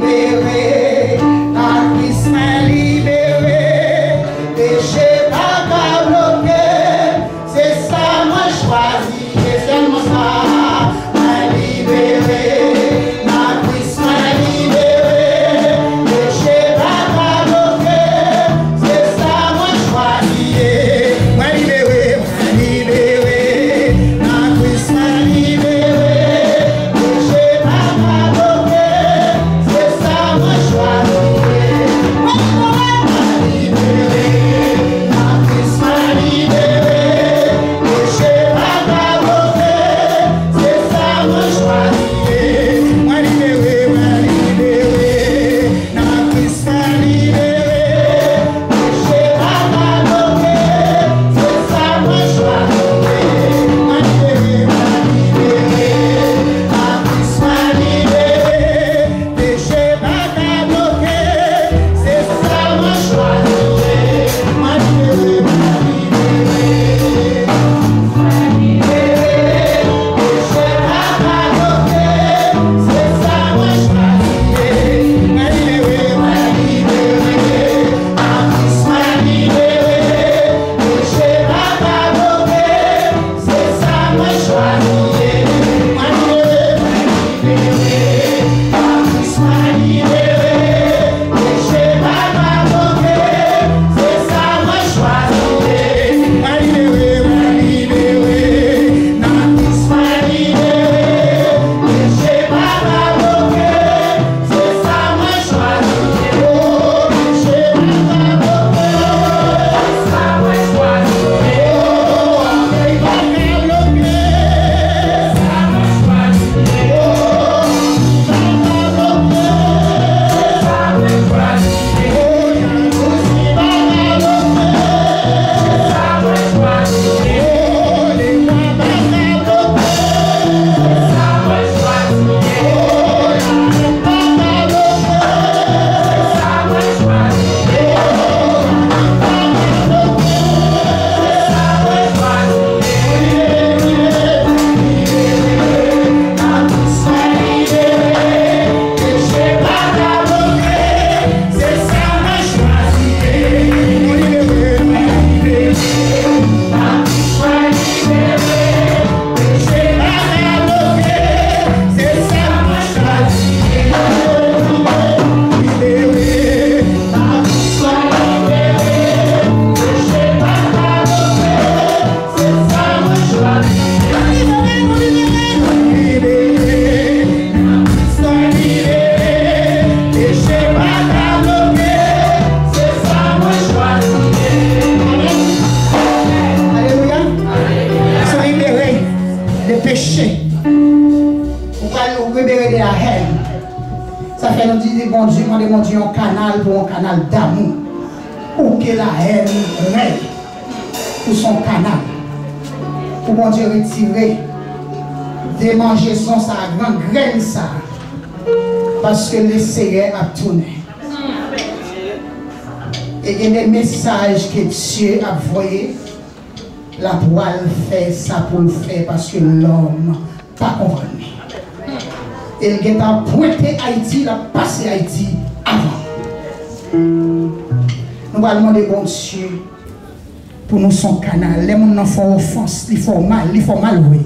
libéré, dans Christ m'a libéré, péché pas qu'à bloquer, c'est ça moi choisi, et seulement ça m'a libéré, dans Christ m'a libéré, péché pas qu'à bloquer, c'est ça moi choisi, m'a libéré, dans Christ m'a libéré. Un canal pour un canal d'amour, pour que la haine règne pour son canal, pour bon Dieu retirer, démanger son sa grande graine ça, parce que le Seigneur a tourné. Et il y a des messages que Dieu a envoyés, la poêle fait ça pour le faire parce que l'homme pas compris. Et il a pointé Haïti, il a passé Haïti avant. Nous allons demander bon Dieu pour nous son canal. Les gens font offense, ils font mal, oui.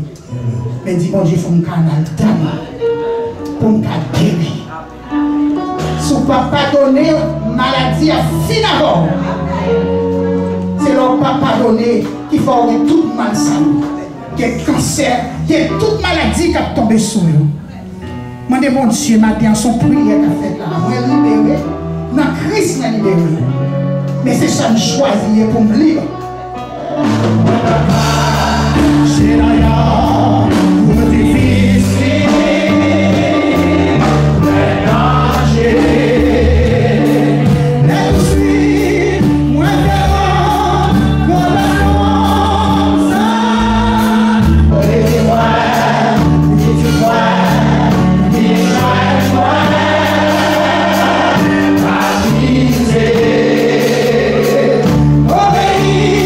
Mais dis bon Dieu, il faut un canal d'amour pour nous guérir. Si vous ne pas pardonner, maladie à fin d'abord. C'est leur pas pardonner qu'il faut avoir toute mal ça. Qu'il y a cancer, qu'il y a toute maladie qui a tombé sur nous. Demandez mon Dieu, matin, son prière qu'a fait là. Moi, libéré. Dans Christ, m'a libéré. Mais c'est ça que je choisis pour me libérer. C'est là, pour difficile, les dangers. Obéis.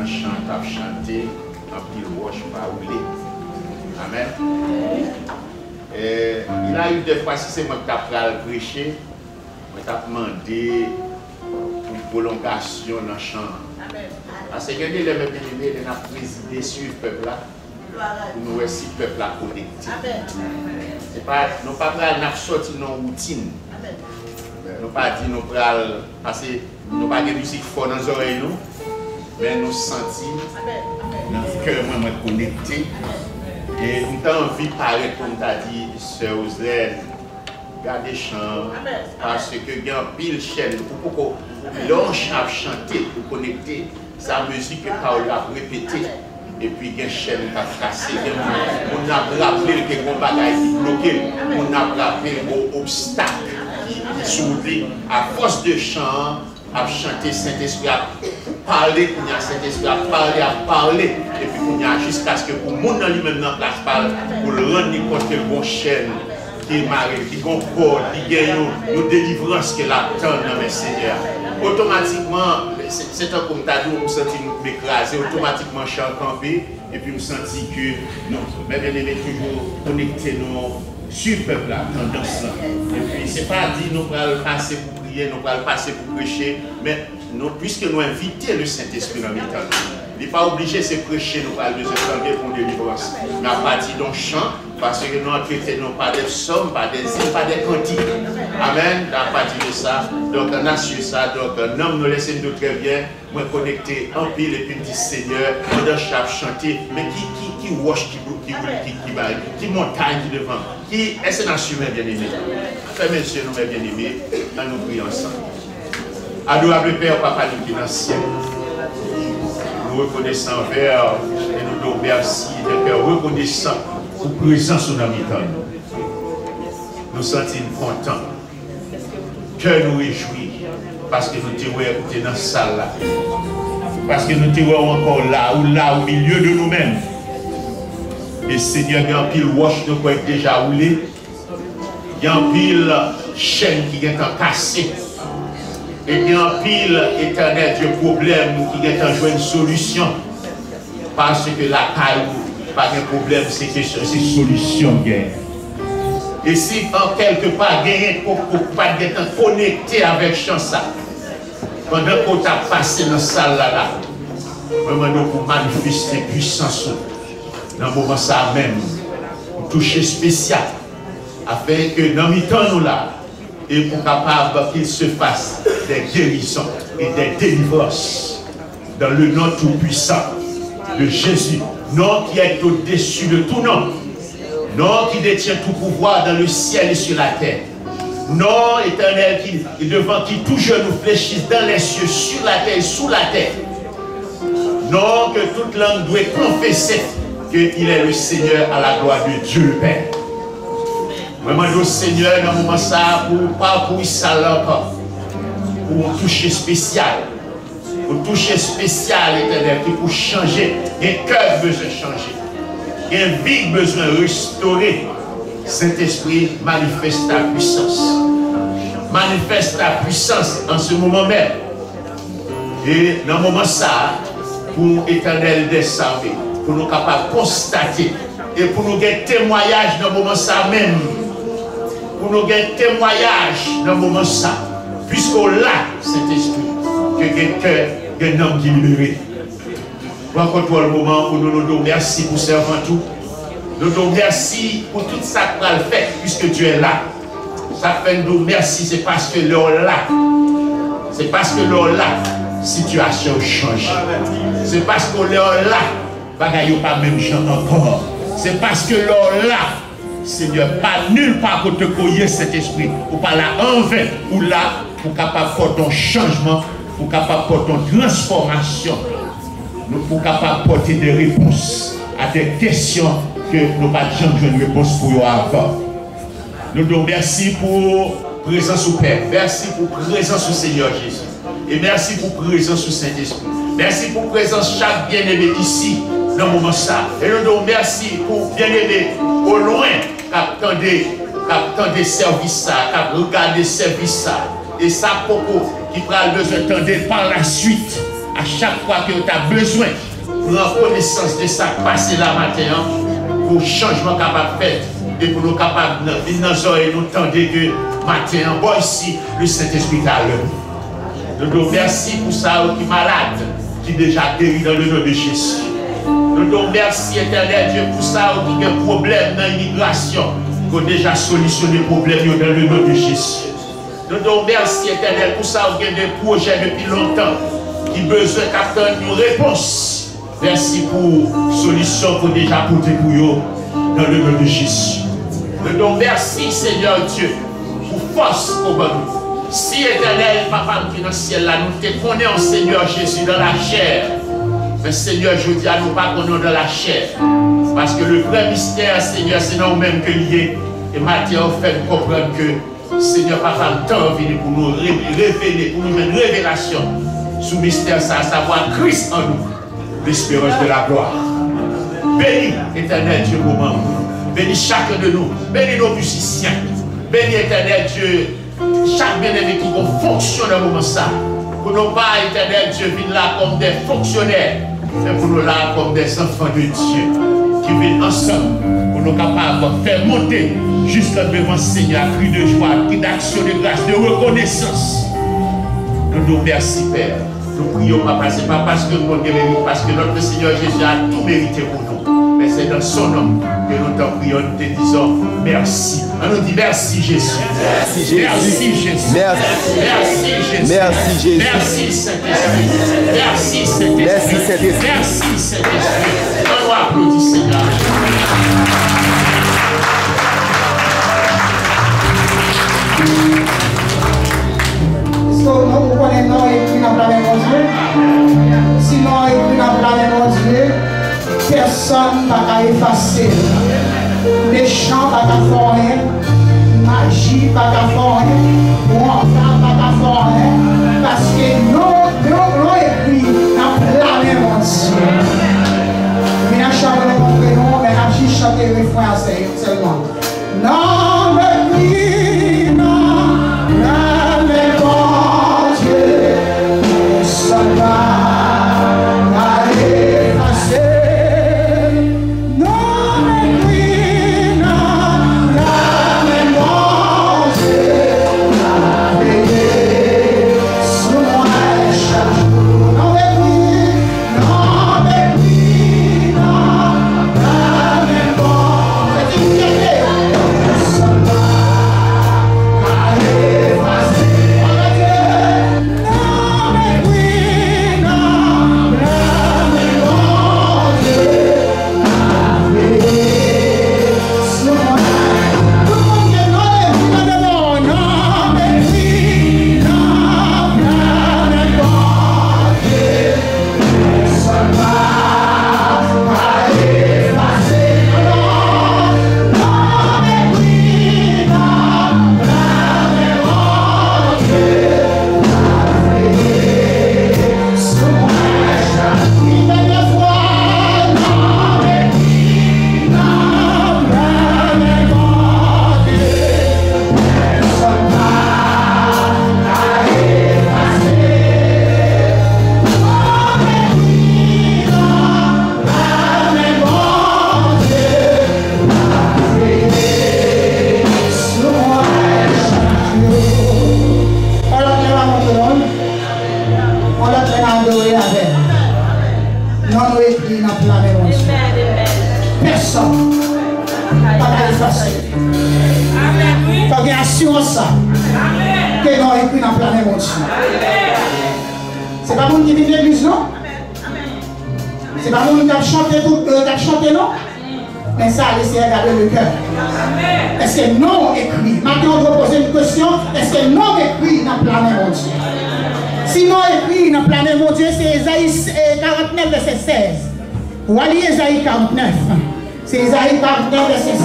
le chant, tu as chanté, en pile roche, pas roulé. Amen. Et il a eu des fois, si c'est moi qui ai prêché, je t'ai demandé une prolongation dans le chant. Parce que les bien-aimés, on a présidé sur le peuple là, pour nous aussi le peuple là connecté. Nous ne pas sorti dans une routine. Nous pas dit nous pral passer, nous pas de musique fort dans les oreilles nous, mais nous sentir dans le cœur moi connecté. Et nous avons envie de parler comme tu as dit, Sœur Oslène, garder chant, parce que il y a un pile chaîne pour l'on chanter pour connecter sa musique que Paul a répété. Et puis il y a une chaîne qui a cassé, on a rappelé que le bagage est bloqué, on a rappelé les obstacles qui soulevé à force de chant, à chanter Saint-Esprit, à parler, il y a Saint-Esprit, à parler, et puis il y a jusqu'à ce que pour le monde dans lui-même dans la place parle, pour le rendre compte que le bon chaîne qui est marié, qui concorde, qui gagne nos délivrances que l'attend dans mes seigneurs. Automatiquement, c'est un comme t'as dit, on me sentit nous écraser, automatiquement je suis campé, et puis je me sentis que non, mais bien aimé toujours connecter nous sur le peuple là, tendance là. Et puis c'est pas dit nous allons passer pour prier, nous allons passer pour prêcher, mais nous, puisque nous invitons le Saint-Esprit dans le temps, il n'est pas obligé de se prêcher, nous allons besoin de pour délivrance. Mais à partir d'un chant, parce que nous n'entraînons pas des sommes, pas des îles, pas des cantiques. Amen. À partir de ça, donc on a su ça, donc un homme nous laisse nous très bien, moi connecté en pile et puis dit Seigneur, on doit chanter, mais qui wash, qui montagne qui devant, qui est-ce qu'on assume bien aimé. Frères et messieurs, nous bien aimés, nous prions ensemble. Adorable Père, Papa, nous qui dans le ciel. Nous reconnaissons envers et nous disons merci, Père, reconnaissant pour présence dans notre temps. Nous sentons contents, cœur nous réjouit, parce que nous t'avons écouté dans la salle là. Parce que nous t'avons encore là, au milieu de nous-mêmes. Et Seigneur, il y a un pile roche nous pouvons déjà rouler. Il y a un pile chaîne qui est cassée. Et il y a un pile éternel de problèmes qui est en jouer une solution. Parce que la caille, pas de problème, c'est solution guerre. Et si en quelque part, il pas d'être connecté avec Chansa, pendant qu'on t'a passé dans la salle là, vraiment pour manifester puissance dans le moment ça même, pour toucher spécial, afin que dans le temps nous là, et pour capable qu'il se fasse des guérisons et des délivrances dans le nom tout-puissant de Jésus, nom qui est au-dessus de tout nom, nom qui détient tout pouvoir dans le ciel et sur la terre, nom éternel qui devant qui tout genou fléchisse dans les cieux, sur la terre et sous la terre, nom que toute langue doit confesser qu'il est le Seigneur à la gloire de Dieu le Père. Vraiment, le Seigneur, dans le moment ça, pour ça encore, pour un toucher spécial, éternel, qui pour changer, un cœur besoin de changer, un vie besoin de restaurer. Saint-Esprit, manifeste ta puissance. Manifeste ta puissance en ce moment même. Et dans le moment ça, pour éternel descendre, pour nous capables de constater et pour nous gagner témoignage dans le moment ça même. Pour nous gagner témoignage dans le moment ça. Puisqu'au là, Saint-Esprit, que quelqu'un, un homme qui est libéré. Encore le moment où nous nous merci pour servir tout. Nous nous merci pour tout ça qu'on a fait, puisque tu es là. Ça fait nous merci, c'est parce que l'heure là. C'est parce que l'heure là, situation change. C'est parce que l'heure là, bagaille pas même gens encore. C'est parce que l'heure là, Seigneur, pas nulle part pour te coller cet esprit, ou pas là en vain, ou là, pour capable de ton changement, pour capable de ton transformation, pour capable de porter des réponses à des questions que nous n'avons jamais une réponse pour eux encore. Nous nous merci pour présence au Père, merci pour présence au Seigneur Jésus, et merci pour présence au Saint-Esprit. Merci pour présence chaque bien-aimé ici, dans le moment ça. Et nous nous merci pour bien-aimé au loin, qui des services, qui regarde des services, et ça, qui prend le besoin d'entendre par la suite. à chaque fois que tu as besoin de reconnaissance de ça passé là matin, pour changement capable de faire et pour nous capables de venir dans nos oreilles nous tendre que matin, bon ici, le Saint-Esprit à l'heure. Nous merci pour ça qui est malade, qui est déjà guéri dans le nom de Jésus. Nous merci éternel Dieu pour ça qui a un problème dans l'immigration, qui a déjà solutionné le problème dans le nom de Jésus. Nous merci éternel pour ça qui a des projets depuis longtemps, qui a besoin d'attendre une réponse. Merci pour la solution qu'on a déjà apportée pour eux dans le nom de Jésus. Nous merci Seigneur Dieu pour force pour nous. Si éternel Papa qui est dans le ciel là, nous te connaissons Seigneur Jésus dans la chair. Mais Seigneur, je dis à nous pas qu'on est dans la chair. Parce que le vrai mystère, Seigneur, c'est nous-mêmes que lié. Et Matthieu fait nous comprendre que Seigneur Papa le temps venu pour nous révéler, pour nous mettre une révélation sous mystère ça, à savoir Christ en nous, l'espérance de la gloire. Bénis éternel Dieu moment. Bénis chacun de nous. Bénis nos musiciens. Bénis éternel Dieu chaque bien-aimé qui va fonctionner dans le moment ça. Pour nous pas éternel Dieu venir là comme des fonctionnaires, mais pour nous là comme des enfants de Dieu qui viennent ensemble pour nous capables de faire monter jusqu'à devant le Seigneur, cri de joie, cri d'action de grâce, de reconnaissance. Nous merci Père. Nous prions Papa, ce n'est pas parce que nous méritons, parce que notre Seigneur Jésus a tout mérité pour nous. Mais c'est dans son nom que nous t'en prions, nous te disons merci. On nous dit merci Jésus. Merci Jésus. Merci Jésus. Merci Jésus. Merci Jésus. Merci Saint-Esprit. Merci Saint-Esprit. Merci Saint-Esprit. Merci Saint-Esprit. On doit applaudir Seigneur. Est-ce que nous connaissons écrit dans la même Dieu? Sinon, écrit dans la même Dieu, personne ne va effacer. Les chants ne vont pas faire rien, magie ne va pas faire rien, ou enfant ne va pas faire rien, parce que nous écrit dans la même Dieu. Mais nous chantons notre prénom, mais nous chantons le refrain seulement. Non, mais oui, non, non, mais bon Dieu, ça va. C'est pas mon qui vient de l'église, non? C'est pas mon qui a chanté, non? Mais ça, laissez regarder le cœur. Est-ce que non écrit? Maintenant, on va poser une question. Est-ce que non écrit dans le plan mon Dieu? Si non écrit dans le plan mon Dieu, c'est Ésaïe 49, verset 16. Vous allez Ésaïe 49. C'est Ésaïe 49, verset 16.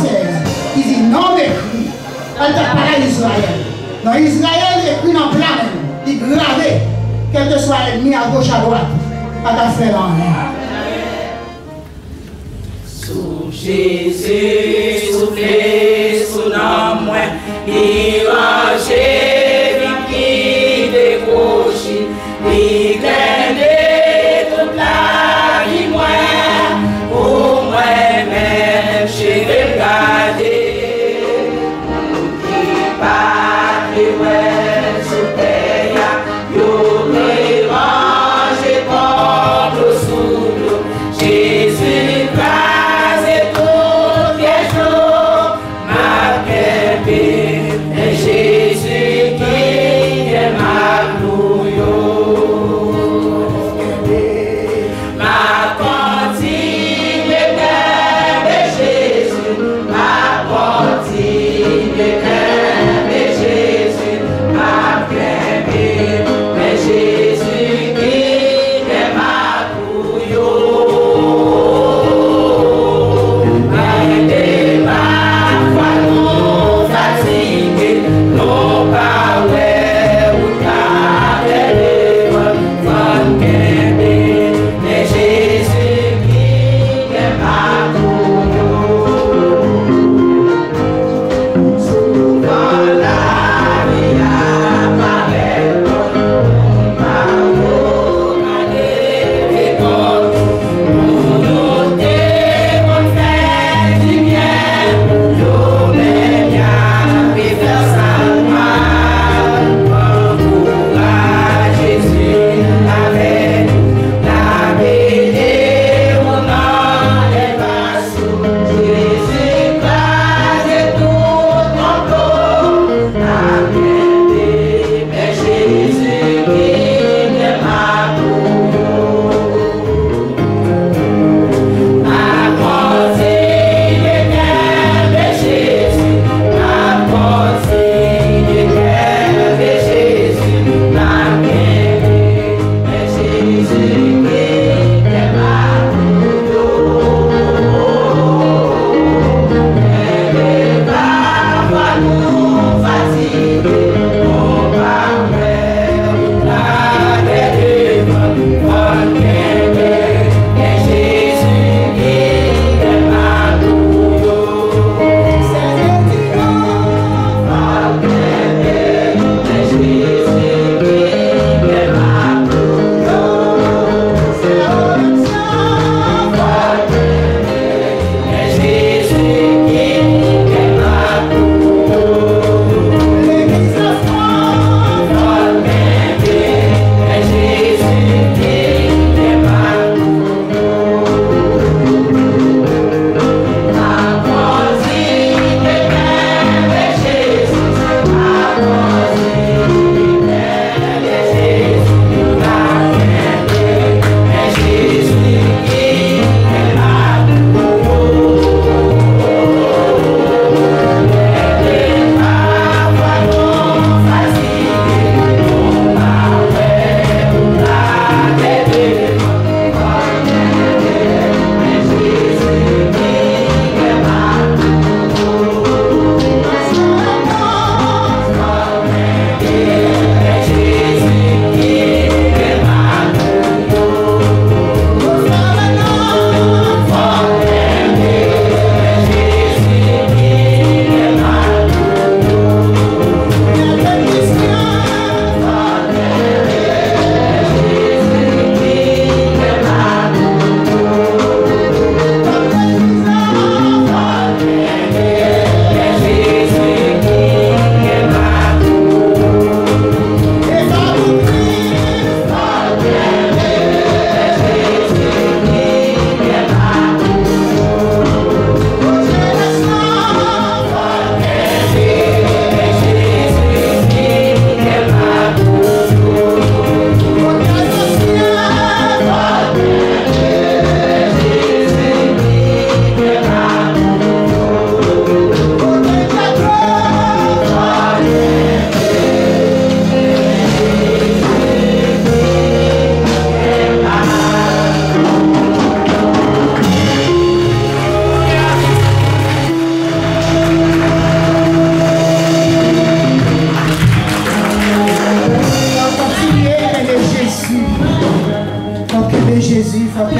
Il dit non écrit. Elle t'a parlé d'Israël. Dans Israël, écrit dans le plan, il est gravé. Quel que soit l'ennemi à gauche, à droite, pas qu'à faire rien. Sous Jésus, soufflez sous la main, miragez, qui décroche, il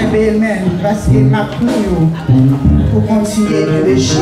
Amen. Parce qu'il m'a pris pour continuer de pécher.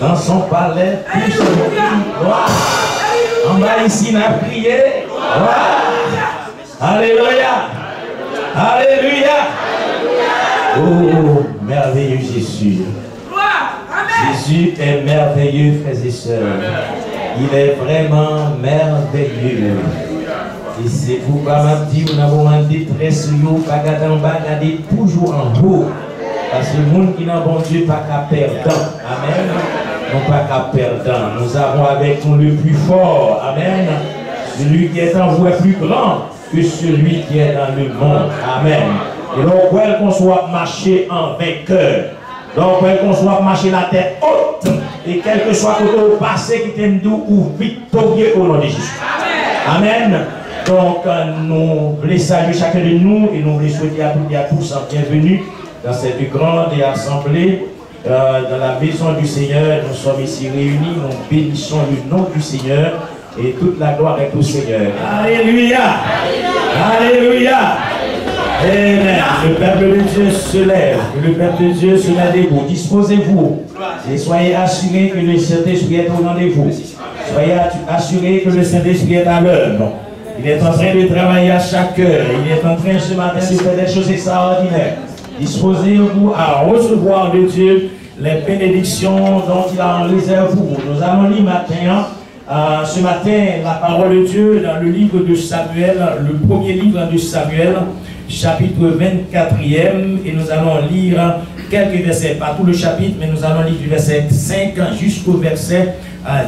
dans son palais. Gloire. En bas ici, on a prié. Gloire. Alléluia. Alléluia. Oh, merveilleux Jésus. Jésus est merveilleux, frères et sœurs. Il est vraiment merveilleux. Et c'est pourquoi m'a dit, nous avons un détresse sur vous, pas garder en bas, garder toujours en haut. Parce que le monde qui n'a bon Dieu pas qu'à perdre. Amen. Non pas qu'à perdre. Nous avons avec nous le plus fort. Amen. Celui qui est en vous est plus grand que celui qui est dans le monde. Amen. Et donc, qu'on soit marché en vainqueur. Donc, qu'on soit marché la tête haute. Et quel que soit le passé qui t'aime doux ou victorieux au nom de Jésus. Amen. Donc, nous voulons saluer chacun de nous et nous voulons souhaiter à toutes et à tous un bienvenue dans cette grande assemblée, dans la maison du Seigneur. Nous sommes ici réunis, nous bénissons le nom du Seigneur et toute la gloire est au Seigneur. Alléluia! Alléluia! Amen. Le peuple de Dieu se lève, le peuple de Dieu se met debout. Disposez-vous et soyez assurés que le Saint-Esprit est au rendez-vous. Soyez assurés que le Saint-Esprit est à l'œuvre. Il est en train de travailler à chaque heure. Il est en train ce matin de faire des choses extraordinaires. Disposez-vous à recevoir de Dieu les bénédictions dont il a en réserve pour vous. Nous allons lire ce matin la parole de Dieu dans le livre de Samuel, le premier livre de Samuel, chapitre 24e, et nous allons lire quelques versets, pas tout le chapitre, mais nous allons lire du verset 5 jusqu'au verset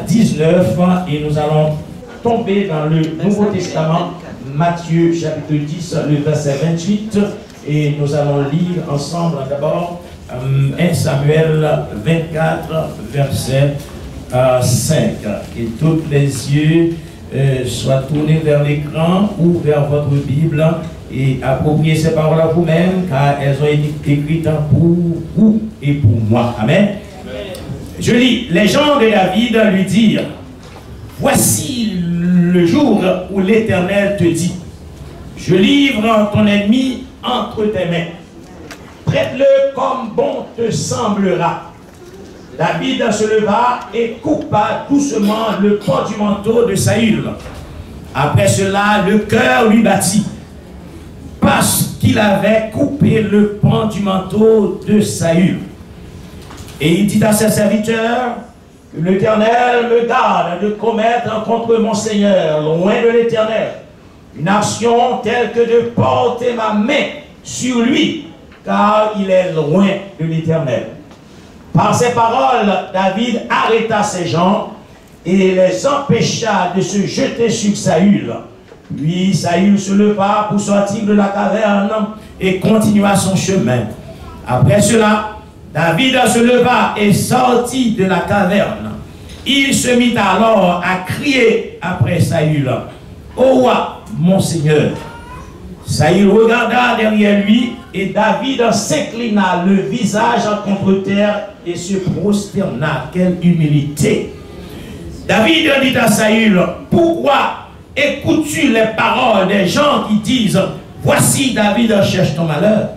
19, et nous allons tomber dans le Nouveau Testament, Matthieu chapitre 10, le verset 28, et nous allons lire ensemble d'abord 1 Samuel 24, verset 5. Et tous les yeux soient tournés vers l'écran ou vers votre Bible et appropriez ces paroles à vous-même car elles ont été écrites pour vous et pour moi. Amen. Je lis, les gens de David lui dirent, voici le jour où l'Éternel te dit, je livre ton ennemi entre tes mains. Traite-le comme bon te semblera. David se leva et coupa doucement le pan du manteau de Saül. Après cela, le cœur lui battit, parce qu'il avait coupé le pan du manteau de Saül. Et il dit à ses serviteurs, que l'Éternel me garde de commettre contre mon Seigneur, loin de l'Éternel, une action telle que de porter ma main sur lui, car il est loin de l'Éternel. Par ces paroles, David arrêta ses gens et les empêcha de se jeter sur Saül. Puis Saül se leva pour sortir de la caverne et continua son chemin. Après cela, David se leva et sortit de la caverne. Il se mit alors à crier après Saül, « Ô roi, mon Seigneur !» Saül regarda derrière lui et David s'inclina le visage contre terre et se prosterna. Quelle humilité! David dit à Saül, « Pourquoi écoutes-tu les paroles des gens qui disent, voici David cherche ton malheur?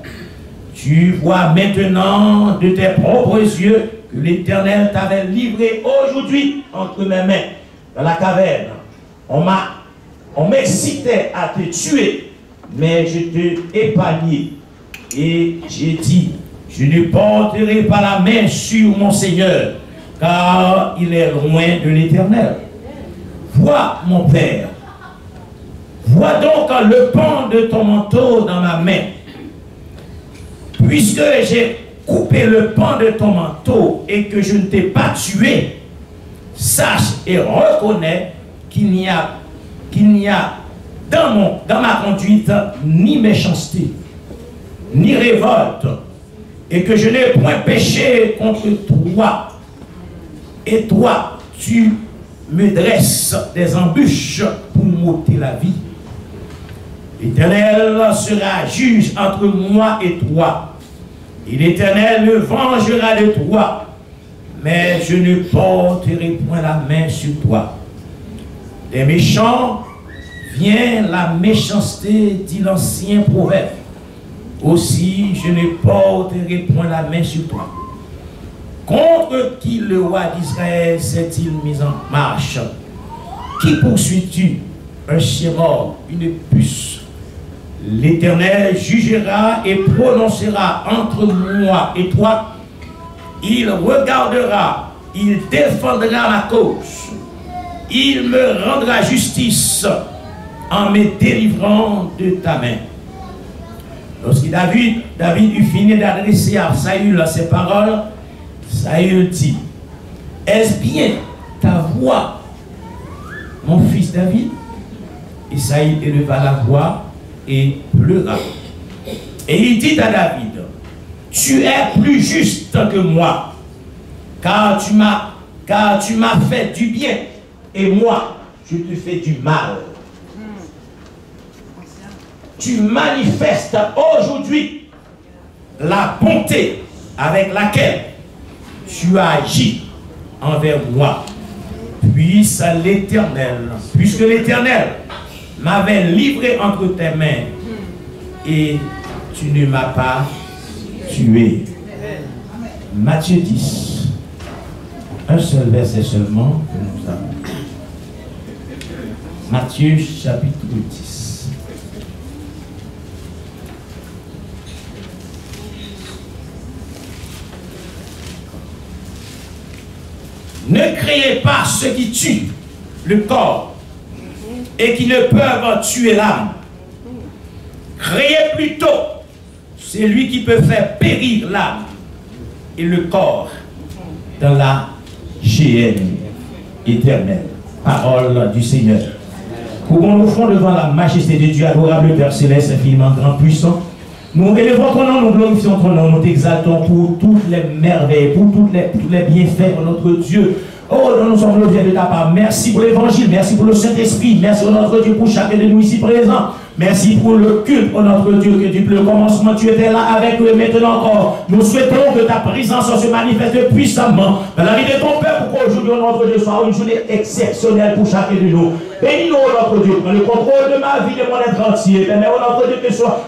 Tu vois maintenant de tes propres yeux que l'Éternel t'avait livré aujourd'hui entre mes mains dans la caverne. On m'excitait à te tuer, mais je te épargnai. Et j'ai dit, je ne porterai pas la main sur mon Seigneur, car il est loin de l'Éternel. Vois, mon Père, vois donc le pan de ton manteau dans ma main. Puisque j'ai coupé le pan de ton manteau et que je ne t'ai pas tué, sache et reconnais qu'il n'y a dans ma conduite ni méchanceté, ni révolte, et que je n'ai point péché contre toi. Et toi, tu me dresses des embûches pour m'ôter la vie. L'Éternel sera juge entre moi et toi, et l'Éternel me vengera de toi, mais je ne porterai point la main sur toi. Des méchants vient la méchanceté, dit l'ancien proverbe. Aussi, je ne porterai point la main sur toi. Contre qui le roi d'Israël s'est-il mis en marche? Qui poursuis-tu? Un chien mort, une puce. L'Éternel jugera et prononcera entre moi et toi. Il regardera, il défendra ma cause. Il me rendra justice en me délivrant de ta main. Lorsque David eut fini d'adresser à Saül ces paroles, Saül dit, est-ce bien ta voix, mon fils David? Et Saül éleva la voix et pleura. Et il dit à David, tu es plus juste que moi, car tu m'as fait du bien, et moi, je te fais du mal. Tu manifestes aujourd'hui la bonté avec laquelle tu as agi envers moi. Puisque l'Éternel m'avait livré entre tes mains et tu ne m'as pas tué. Matthieu 10. Un seul verset seulement que nous avons. Matthieu chapitre 10. Ne créez pas ceux qui tuent le corps et qui ne peuvent tuer l'âme. Créez plutôt celui qui peut faire périr l'âme et le corps dans la géhenne éternelle. Parole du Seigneur. Courbons-nous front devant la majesté de Dieu, adorable Père Céleste, infiniment grand, puissant. Nous élevons ton nom, nous glorifions ton nom, nous t'exaltons pour toutes les merveilles, pour tous les bienfaits de notre Dieu. Oh, nous sommes l'objet de ta part. Merci pour l'évangile, merci pour le Saint-Esprit, merci pour notre Dieu, pour chacun de nous ici présents. Merci pour le culte, oh notre Dieu, que depuis le commencement tu étais là avec nous et maintenant encore. Nous souhaitons que ta présence se manifeste puissamment dans la vie de ton peuple pour qu'aujourd'hui, notre Dieu, soit une journée exceptionnelle pour chacun de nous. Bénis-nous, notre Dieu, prends le contrôle de ma vie, de mon être entier. Permets, notre Dieu,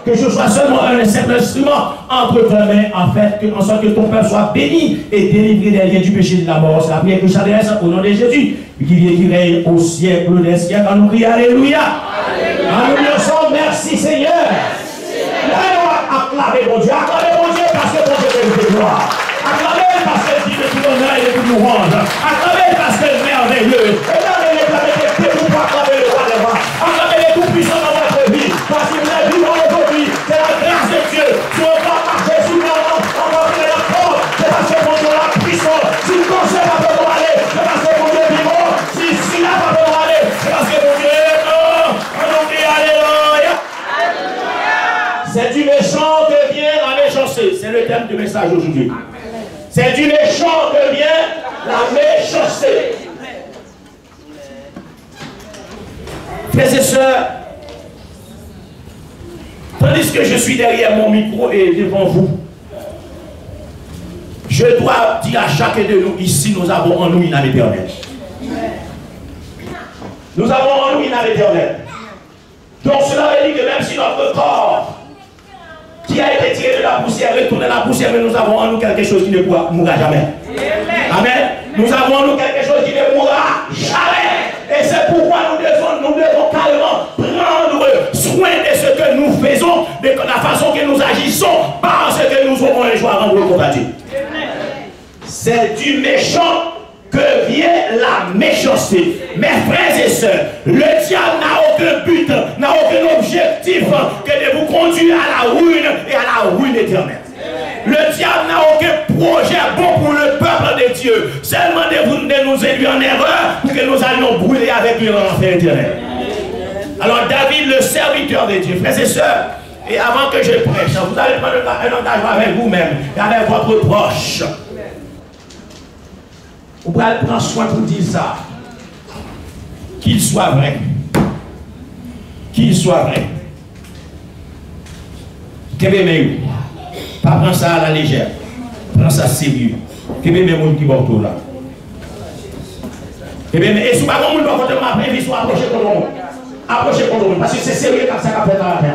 que je sois seulement un simple instrument entre tes mains, en sorte que ton peuple soit béni et délivré des liens du péché et de la mort. C'est la prière que j'adresse au nom de Jésus, qui vient qui règne au siècle des siècles. Quand nous crions Alléluia. Alléluia. Merci Seigneur. Acclamez mon Dieu. Acclamez mon Dieu parce que mon Dieu est de gloire. Acclamez parce que Dieu est tout honneur et tout louange. Acclamez parce que est merveilleux. Acclamez pour acclamer le roi des rois. Acclamez les tout puissants dans votre vie. Parce que vous êtes vivant aujourd'hui. C'est la grâce de Dieu. Si on va marcher sur le monde, on va ouvrir la porte. C'est parce que mon Dieu est puissant. Si le conseil va pas aller, c'est parce que mon Dieu est vivant. Si là va pas aller, c'est parce que mon Dieu est mort. On dit Alléluia. C'est du méchant que vient la méchanceté. C'est le thème du message aujourd'hui. C'est du méchant que vient la méchanceté. Frères et sœurs, tandis que je suis derrière mon micro et devant vous, je dois dire à chacun de nous ici, nous avons en nous une âme éternelle. Nous avons en nous une âme éternelle. Donc cela veut dire que même si notre corps qui a été tiré de la poussière, retourné à la poussière, mais nous avons en nous quelque chose qui ne mourra jamais. Amen. Nous avons en nous quelque chose qui ne mourra jamais. Et c'est pourquoi nous devons carrément prendre soin de ce que nous faisons, de la façon que nous agissons, parce que nous aurons un jour à rendre compte à Dieu. C'est du méchant que vient la méchanceté. Mes frères et sœurs, le diable n'a aucun but, n'a aucun objectif que de vous conduire à la ruine et à la ruine éternelle. Le diable n'a aucun projet bon pour le peuple de Dieu, seulement de nous induire en erreur pour que nous allions brûler avec lui dans l'enfer éternel. Alors David, le serviteur de Dieu, frères et sœurs, et avant que je prêche, vous allez prendre un engagement avec vous-même et avec votre proche. Vous pouvez prendre soin pour dire ça. Qu'il soit vrai. Qu'il soit vrai. Pas prendre ça à la légère. Prends ça sérieux. Que bien même qui va autour là. Et bien, et si pas comme on doit compter ma vie, soit approcher contre moi. Approcher contre moi. Parce que c'est sérieux comme ça qu'a fait la matin.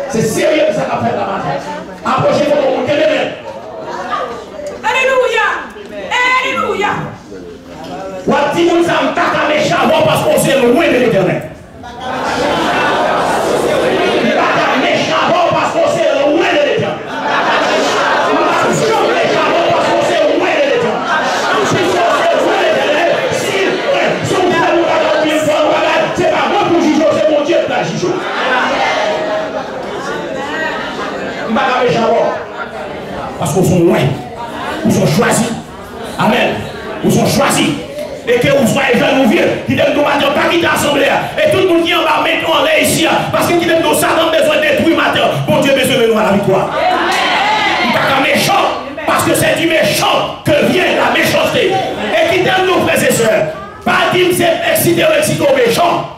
C'est sérieux comme ça qu'a fait la matin. Approcher contre moi. Que bien. Alléluia. dit, nous sommes pas méchants parce qu'on s'est loin de l'éternel. Parce qu'on s'est loin de l'éternel. C'est pas moi pour juger, c'est mon Dieu qui va juger. Parce qu'on sont loin. Ils sont choisis. Amen. Ils sont choisis. Et que vous soyez jeunes ou vieux, qui donnent nos matins, pas quitter l'assemblée. Et tout le monde qui est en bas, mettons en l'air ici. Parce que qui donne nos Satan besoin de détruire matin. Bon Dieu, besoin de nous à la victoire. Il n'est pas méchant. Parce que c'est du méchant que vient la méchanceté. Et qui donne nos frères et sœurs. Pas dire que c'est excité ou excité au méchant.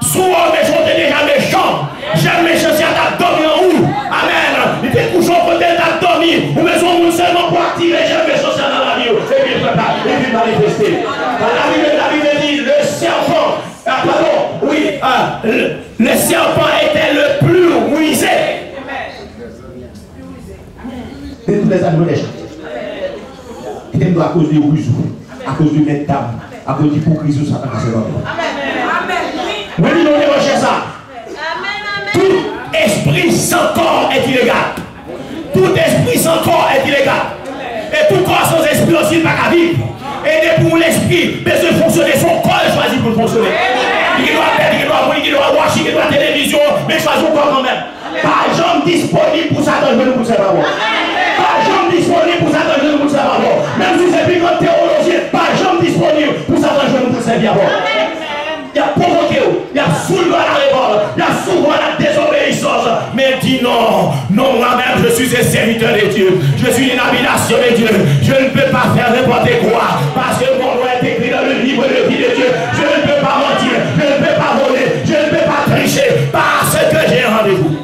Souvent, méchant est déjà méchant. J'aime méchant si elle a dormi en haut. Amen. Il était couché au côté, elle a dormi. Ou maison, nous seulement pour attirer j'aime méchant dans la vie. Et puis, il vient manifester. La Bible dit, le serpent, pardon, oui, le serpent était le plus rusé. Et tous les animaux des champs. Et à cause du rusou, à cause du métham, à cause du hypocrisie, ça va passer dans le monde. Oui, nous devons chercher ça. Tout esprit sans corps est illégal. Tout esprit sans corps est illégal. Et tout corps sans esprit aussi pas qu'à vivre. Et pour l'esprit, mais de fonctionner, son corps est choisi pour fonctionner. Il doit faire, il doit briller, il doit watcher, il doit télévision, mais choisit son corps quand même. Pas jamais disponible pour Satan, je ne vous sais pas. Pas jamais disponible pour Satan, je ne vous sais pas. Même si c'est plus comme théologien, pas jamais disponible pour Satan, je ne vous sais pas. Il a provoqué, il a soulevé la révolte, il a soulevé la désobéissance. Mais dit non, non, moi-même je suis un serviteur de Dieu. Je suis une habitation de Dieu. Je ne peux pas faire n'importe quoi. Parce que mon nom est écrit dans le livre de vie de Dieu. Je ne peux pas mentir, je ne peux pas voler, je ne peux pas tricher. Parce que j'ai rendez-vous.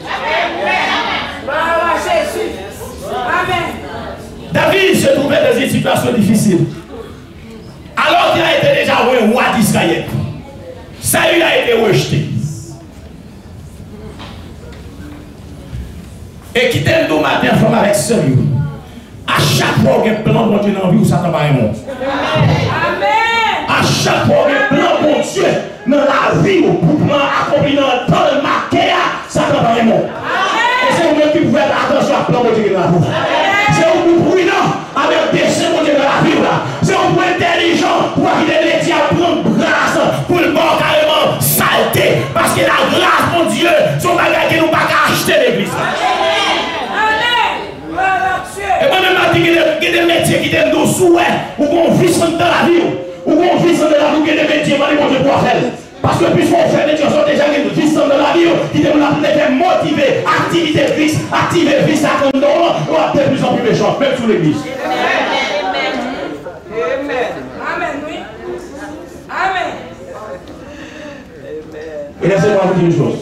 David se trouvait dans une situation difficile. Alors qu'il a été déjà roi d'Israël. Saül a été rejeté. Et qui t'aime tout matin, femme avec sérieux. À chaque fois qu'il y a un plan bon Dieu dans la vie, où Satan va remonter. À chaque fois qu'il y a un plan bon Dieu dans la vie, où le plan accompli dans le temps de marqué, Satan va remonter. Et c'est vous-même qui pouvez faire attention à plan bon Dieu dans la vie. C'est vous prudent avec des dessin bon Dieu dans la vie. C'est vous intelligent pour qu'il ait les diables prendre grâce pour le bon carrément saleté. Parce que la grâce, mon Dieu, son bagage qui nous pas acheter l'église. Et moi-même, je dis qu'il y a des métiers qui sont dans le souhait, ou qu'on vit dans la vie, ou qu'on vit dans la vie, il y a des métiers, je dois faire. Parce que puisqu'on fait des choses déjà qui vivent dans la vie, qui devons faire motiver, activité Christ, activer Christ à comme on va de plus en plus méchant, même sous l'église. Amen. Amen, oui. Amen. Et laissez-moi vous dire une chose.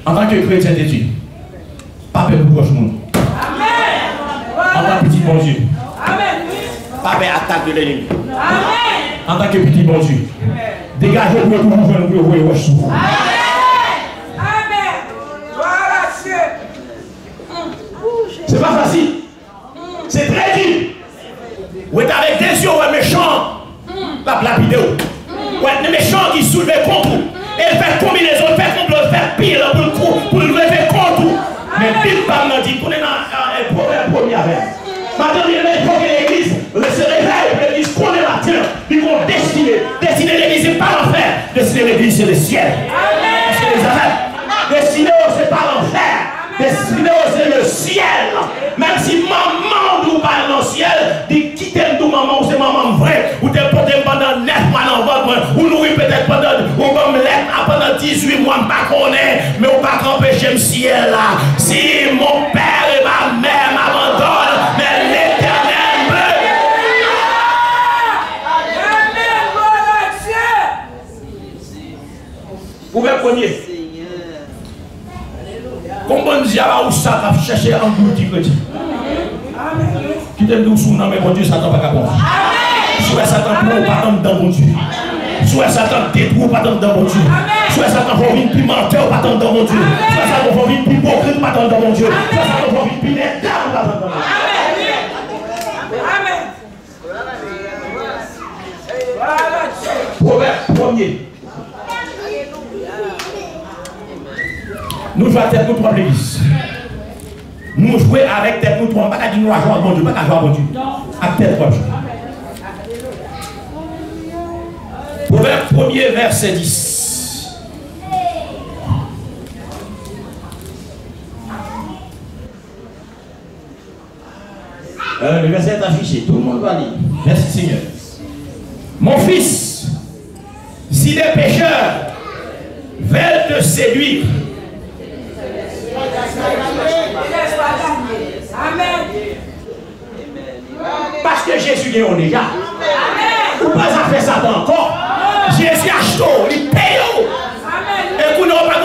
En tant que chrétien de Dieu, pas peur pour proche monde. En tant que petit bon Dieu. Pas peur attaque de l'ennemi. En tant que petit bon Dieu. Dégagez pour tout le monde pour vous voir sous. C'est pas facile. C'est très dur. Vous êtes avec des yeux méchants. La vidéo. Ouais, les méchants qui soulèvent contre vous. Et ils font combinaison, ils font complot, ils font pire pour le lever contre vous. Mais Bible m'a dit qu'on est dans un proverbe premier avec. Maintenant, il faut que l'église se réveille, l'église connaît la terre. Ils vont destiner l'église, c'est pas l'enfer. Destiner l'église, c'est le ciel. C'est les affaires. Destiner, c'est pas l'enfer. Destiner, c'est le ciel. Même si maman nous parle dans le ciel, dit quittez nous maman, ou c'est maman vrai, ou t'es porté pendant 9 mois dans votre, ou nous peut-être pendant 18 mois, je ne connais pas, mais on ne peut pas empêcher le ciel là. Si mon père et ma mère m'abandonnent, mais l'Éternel me. Vous pouvez premier. Comment dire où ça va chercher un petit chrétien? Qui t'aime nous sous non mais mon Dieu, Satan pas capable. Soit Satan pour pas dans mon Dieu. Soit Satan détruit pas dans mon Dieu. Soit Satan pour une pimenteur pas dans mon Dieu. Soit Satan pour une hypocrite pas dans mon Dieu. Soit Satan pour une pinette pas dans mon Dieu. Proverbe 1er. Nous jouons à tête, nous trois l'église. Nous jouons avec tête, nous trois. Pas qu'à dire nous jouons à bon Dieu, pas qu'à jouer à bon Dieu. À tête, trois. Proverbe 1er, verset 10. Le verset est affiché, tout le monde va lire. Merci Seigneur. Mon fils, si les pécheurs veulent te séduire, parce que Jésus est on déjà. Ou pas à faire ça encore. Jésus a acheté, il paye. Et vous n'aurez pas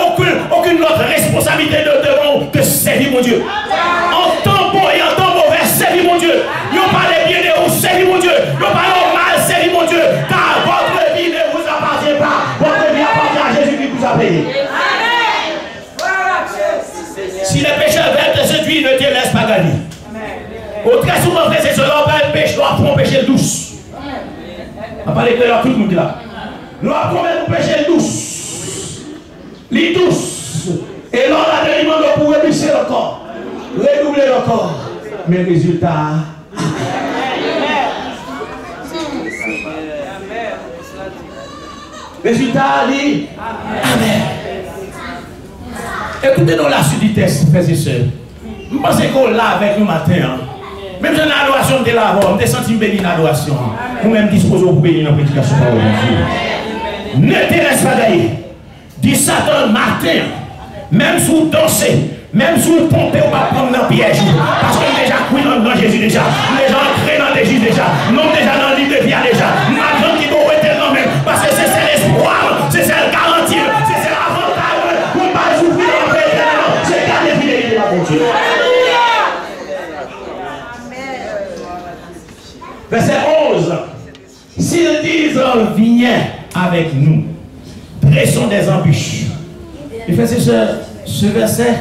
aucune autre responsabilité de servir mon Dieu. En temps bon et en temps mauvais, servir mon Dieu. Vous parlez bien de vous, servir mon Dieu. Vous parlez mal, servir mon Dieu. Car votre vie ne vous appartient pas. Votre vie appartient à Jésus qui vous a payé. Si les pécheurs veulent te séduire, ne te laisse pas gagner. Très souvent, c'est cela, on pêche, on apprend à pécher douce. On parle de tout le monde là. Nous apprenons à pécher douce. Les douce. Et là, on a des demandes pour réduire le corps. Redoubler le corps. Mais le résultat. Résultat, Ali. Amen. Écoutez-nous la suite du texte, frères et sœurs. Je pense qu'on l'a avec nous matin. Même dans l'adoration de la voix, je me sens béni dans l'adoration. Vous-même disposez pour bénir dans la prédication de Dieu. Ne te laisse pas gagner. Dis Satan matin, même sous danser, même sous pomper, on va prendre dans le piège. Parce qu'on est déjà couillé dans Jésus déjà. Les gens créent dans Jésus déjà. Non déjà dans le livre de vie déjà. Maintenant qui doit être dans même. Parce que c'est l'espoir, c'est la garantie, c'est l'avantage. Pour ne pas souffrir dans le péché. C'est garder fidélité à mon Dieu. Verset 11. S'ils disent, viens avec nous, dressons des embûches. Et frères et sœurs, ce verset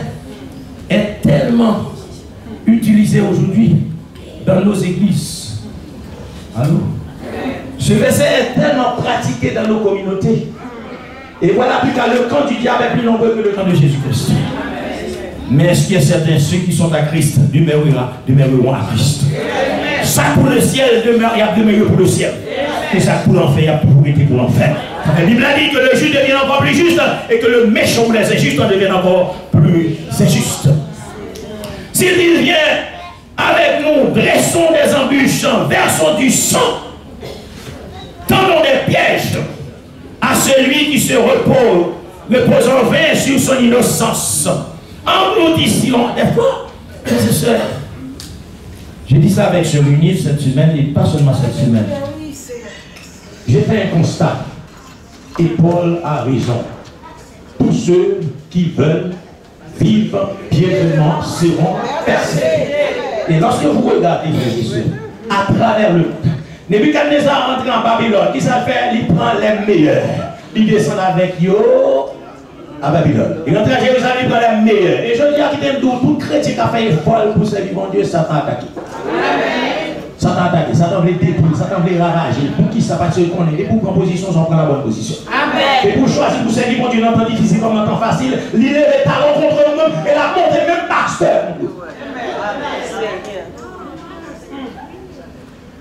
est tellement utilisé aujourd'hui dans nos églises. Allô? Ce verset est tellement pratiqué dans nos communautés. Et voilà plus qu'à le camp du diable est plus nombreux que le camp de Jésus-Christ. Mais ce qui est certain, ceux qui sont à Christ demeureront à Christ. Ça pour le ciel demeure, il y a demeuré pour le ciel. Et ça pour l'enfer, il y a toujours été pour l'enfer. La Bible a dit que le juste devient encore plus juste et que le méchant ou les injustes deviennent encore plus injustes. S'il dit viens avec nous, dressons des embûches, versons du sang, tendons des pièges à celui qui se reposant vain sur son innocence. Engloutissons des fois, frères et sœurs. J'ai dit ça avec ce ministre cette semaine et pas seulement cette semaine. J'ai fait un constat. Et Paul a raison. Tous ceux qui veulent vivre piétement seront persécutés. Et lorsque vous regardez, à travers le Nebuchadnezzar rentre en Babylone, qui s'appelle, il prend les meilleurs. Il descend avec eux à Babylone. Il rentre à Jérusalem, il prend les meilleurs. Et je dis à qui t'aime tout chrétien qui a fait folle pour servir mon Dieu, Satan a attaqué. Satan a attaqué, Satan veut détruire, Satan veut ravager. Pour qui ça parce qu'on est, et pour prendre position, on prend la bonne position. Amen. Et pour choisir pour servir mon Dieu dans le temps difficile comme dans le temps facile, l'île est talons contre nous-mêmes et la montée même pasteur.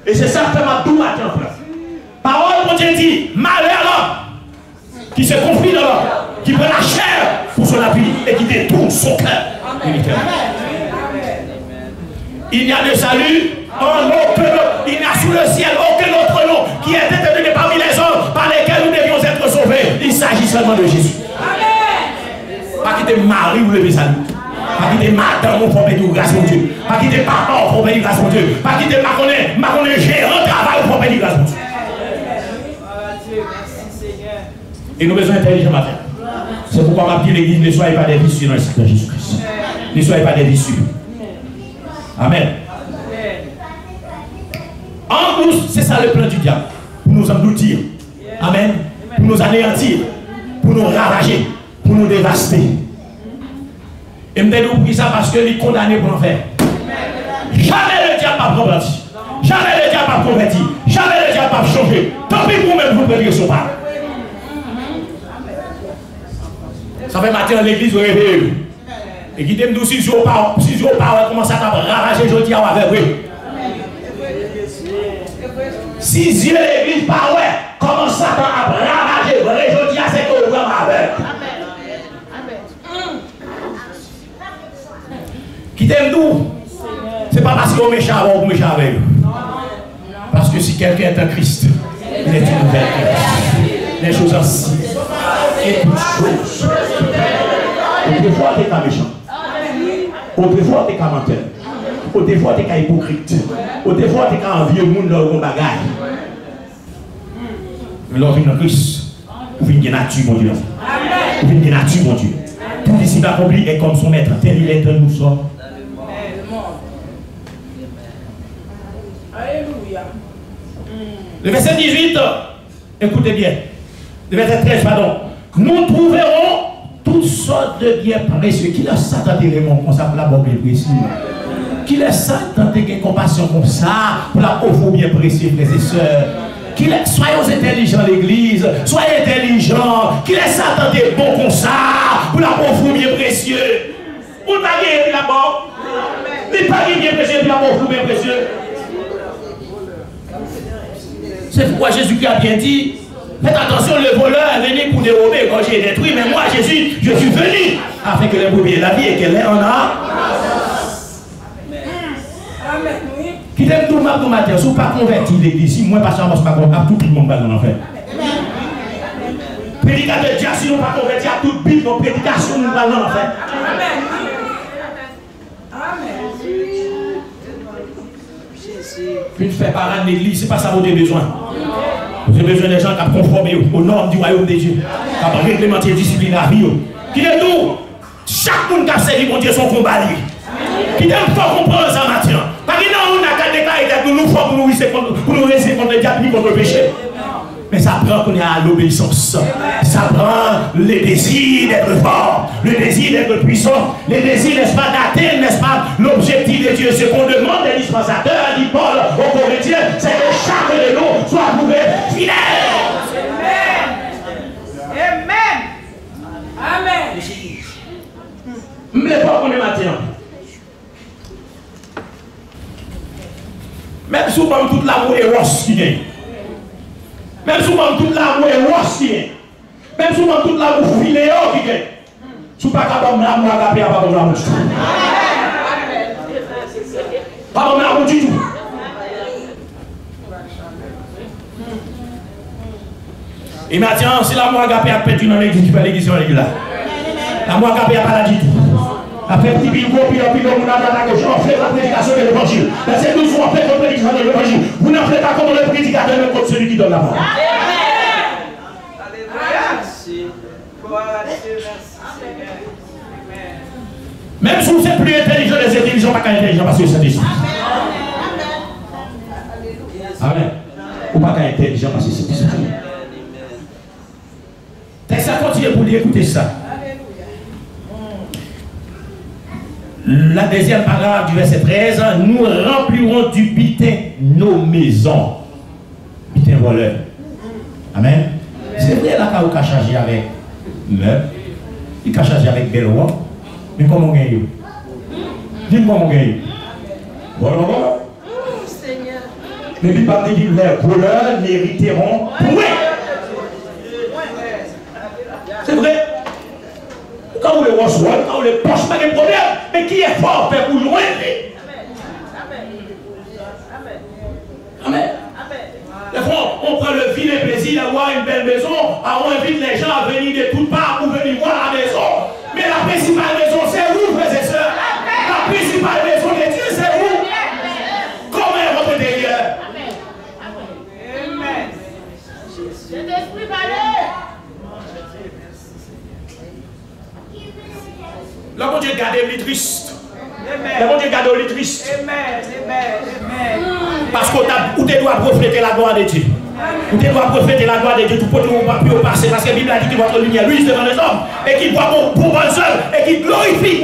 Et c'est ça que m'a tout matin, frère. Parole mon Dieu dit, malheur l'homme qui se confie dans l'homme, qui prend la chair pour son appui et qui détourne son cœur. Il n'y a de salut en aucun autre. Il n'y a sous le ciel aucun autre nom qui est déterminé parmi les hommes par lesquels nous devions être sauvés. Il s'agit seulement de Jésus. Amen. Pas quitter mari ou le salut. Pas quitter madame ou propre du grâce mon Dieu. Pas quitter papa ou propre du grâce mon Dieu. Pas quitter ma gérant travail ou propre du grâce mon Dieu. Et nous besoin intelligents matin. C'est pourquoi ma petite église, ne soyez pas des vicieux dans le Seigneur Jésus-Christ. Ne soyez pas des vicieux. Amen. En nous, c'est ça le plan du diable. Pour nous engloutir. Amen. Pour nous anéantir. Pour nous ravager. Pour nous dévaster. Et me dit pour ça parce que les condamnés pour l'enfer. Jamais le diable n'a converti. Jamais le diable n'a converti. Jamais le diable n'a changé. Tant pile pour vous-même, vous prenez son parole. Ça fait matin l'église, vous réveillez. Et qui t'aime si je parle, comment ça t'a ravagé, je dis avec vous. Si Dieu l'église pas ouais, comment Satan a ravagé, je dis à ce que vous avec. Qui t'aime d'où? C'est pas parce qu'on méchant ou méchant avec eux. Parce que si quelqu'un est un Christ, il est une nouvelle création. Les choses anciennes et toutes choses. Autrefois, tu es méchant. Autrefois, tu es menteur. Autrefois, tu es hypocrite. Autrefois, tu es un vieux monde dans le bagage. Mais lorsqu'on vient en Christ, vous venez de nature, mon Dieu. Vous venez de nature, mon Dieu. Tout ici accompli est comme son maître. Tel il est entre nous sommes. Alléluia. Le verset 18, écoutez bien. Le verset 13, pardon. Nous trouverons toutes sortes de biens précieux. Qui laisse Satan vraiment comme ça pour la bonne précieuse? Qui laisse Satan une compassion comme ça pour la pauvre bien précieux, frères et sœurs? Soyez intelligents l'église, soyez intelligents. Qui laisse Satan des bons comme ça pour la pauvre bien précieux? Vous n'avez pas gagné là-bas. Mais pas bien précieux pour la pauvre bien précieux. C'est pourquoi Jésus a bien dit, faites attention, le voleur est venu pour dérober quand j'ai détruit, mais moi Jésus, je suis venu afin que les brebis aient la vie et qu'elle ait en a. Qui t'aime tout le matin, si vous ne pas converti l'église, si moi, pasteur, je ne suis pas converti, tout le monde va dans l'enfer. Prédicateur de Dieu, si nous ne pas converti à toute Bible, nos prédications, nous allons dans l'enfer. Amen. Une fait parade de l'église, ce n'est pas ça que vous avez besoin. Vous avez besoin des gens qui sont conformés aux normes du royaume de Dieu, qui ont réglementé la discipline à vie. Qui est nous? Chaque monde qui a servi mon Dieu son combat. Qui aime pas comprendre ça maintenant. Parce que nous, on a qu'à déclarer que nous faut pour nous rester contre le diable ni contre le péché. Mais ça prend qu'on ait à l'obéissance. Ça prend le désir d'être fort, le désir d'être puissant, le désir, n'est-ce pas, d'atteindre, n'est-ce pas, l'objectif de Dieu. Ce qu'on demande des dispensateurs, dit Paul aux Corinthiens, c'est que chacun de nous soit prouvé fidèle. Amen. Amen. Je ne voulais pas qu'on est matin. Même souvent toute l'amour est rosse qui est. Même souvent toute l'amour est rosse qui est. Même souvent toute l'amour filéo qui est. Si vous ne pouvez pas l'amour agapé, pas de l'amour du tout. Pas de l'amour du tout. Et maintenant, si l'amour agapé a perdu dans l'église, tu fais l'église dans l'église là. L'amour agapé a pas la dit tout. Après, petit bilgo, puis on a la gauche, on fait la prédication de l'évangile. C'est nous, on fait la prédication de l'évangile. Vous n'en faites pas contre le prédicateur, mais contre celui qui donne la parole. Même si vous êtes plus intelligent, les intelligents, pas intelligents parce que c'est ici. Amen. Ou pas intelligent parce que c'est ici. Texte à continuer pour dire, écoutez ça. La deuxième paragraphe du verset 13, nous remplirons du butin nos maisons. Butin voleur. Amen. C'est vrai là qu'on a chargé avec meubles, il a chargé avec belle roi, mais comment on gagne? Dis-moi comment on gagne. Voilà. Mais il va dire que les voleurs n'hériteront point. C'est vrai. Quand vous les reçoivez, quand vous les poches, pas de problème. Mais qui est fort fait pour jouer? Amen. Des fois, on prend le vilain plaisir d'avoir une belle maison, on invite les gens à venir de toutes parts pour venir voir la maison. Mais la principale maison, c'est vous, frères et sœurs. La principale maison de Dieu, c'est vous. Comment est votre intérieur? Amen. Cet esprit parle. Le bon Dieu garde les tristes. Le bon Dieu garde les tristes. Parce que vous doit refléter la gloire de Dieu. Vous doit refléter la gloire de Dieu tout pour que vous ne puissiez passer. Parce que la Bible a dit que votre lumière luise devant les hommes et qu'il voit pour bonnes œuvres et qu'il glorifie.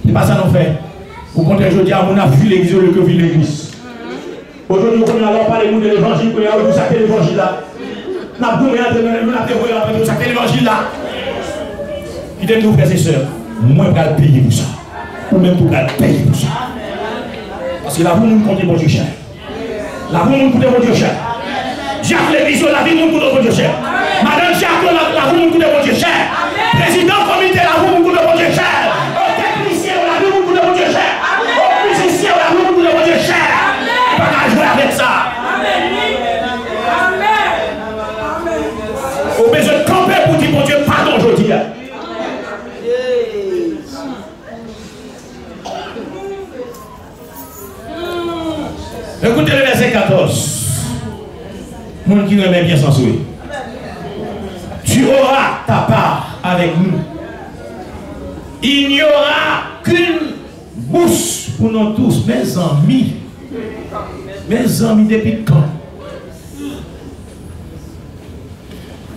C'est pas ça qu'on fait. Au contraire, je dis à mon a vu l'église au lieu que vu l'église. Aujourd'hui, on va parler de l'évangile, pour nous saquer l'évangile là. Nous avons saquer l'évangile là. Qui t'aime nous, frères et sœurs, moi, je vais payer pour ça. Ou même pour payer pour ça. Parce que la vie, nous comptons bon Dieu cher. La vie, nous comptons bon Dieu cher. Jacques Lévison, la vie, nous comptons bon Dieu cher. Madame Jacques, la vie, nous comptons bon Dieu cher. Président comité, la vie, nous comptons bon Dieu cher. Technicien, la vie, nous comptons bon Dieu cher. Musicien, la vie, nous comptons bon Dieu cher. Pas qu'à jouer avec ça. Au besoin de camper pour dire bon Dieu, pardon aujourd'hui. Écoutez le verset 14. Mon qui remet bien sans souhait. Tu auras ta part avec nous. Il n'y aura qu'une bourse pour nous tous, mes amis. Mes amis depuis quand?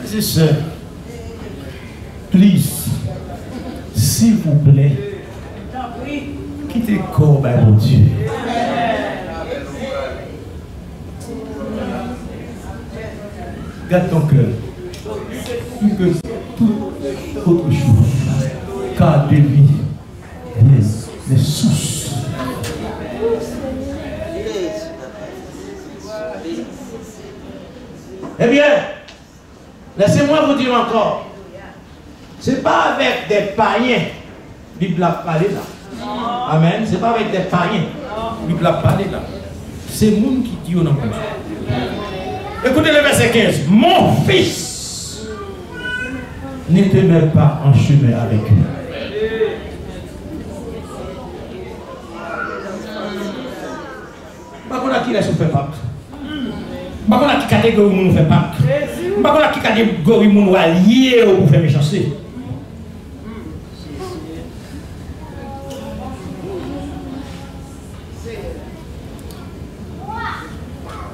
C'est ça. Please, s'il vous plaît, quittez le corps, mon Dieu. Garde ton cœur. Plus que toute autre chose. Car de vie, les sources. Eh bien, laissez-moi vous dire encore. Ce n'est pas avec des païens que la Bible a parlé là. Amen. Ce n'est pas avec des païens que la Bible a parlé là. C'est le monde qui dit au nom de Dieu. Écoutez le verset 15. Mon fils, ne te mets pas en chemin avec eux. Par contre, qui laisse faire pacte? Par contre, qui catégorie nous fait pacte? Par contre, qui catégorie nous allié pour faire méchanceté?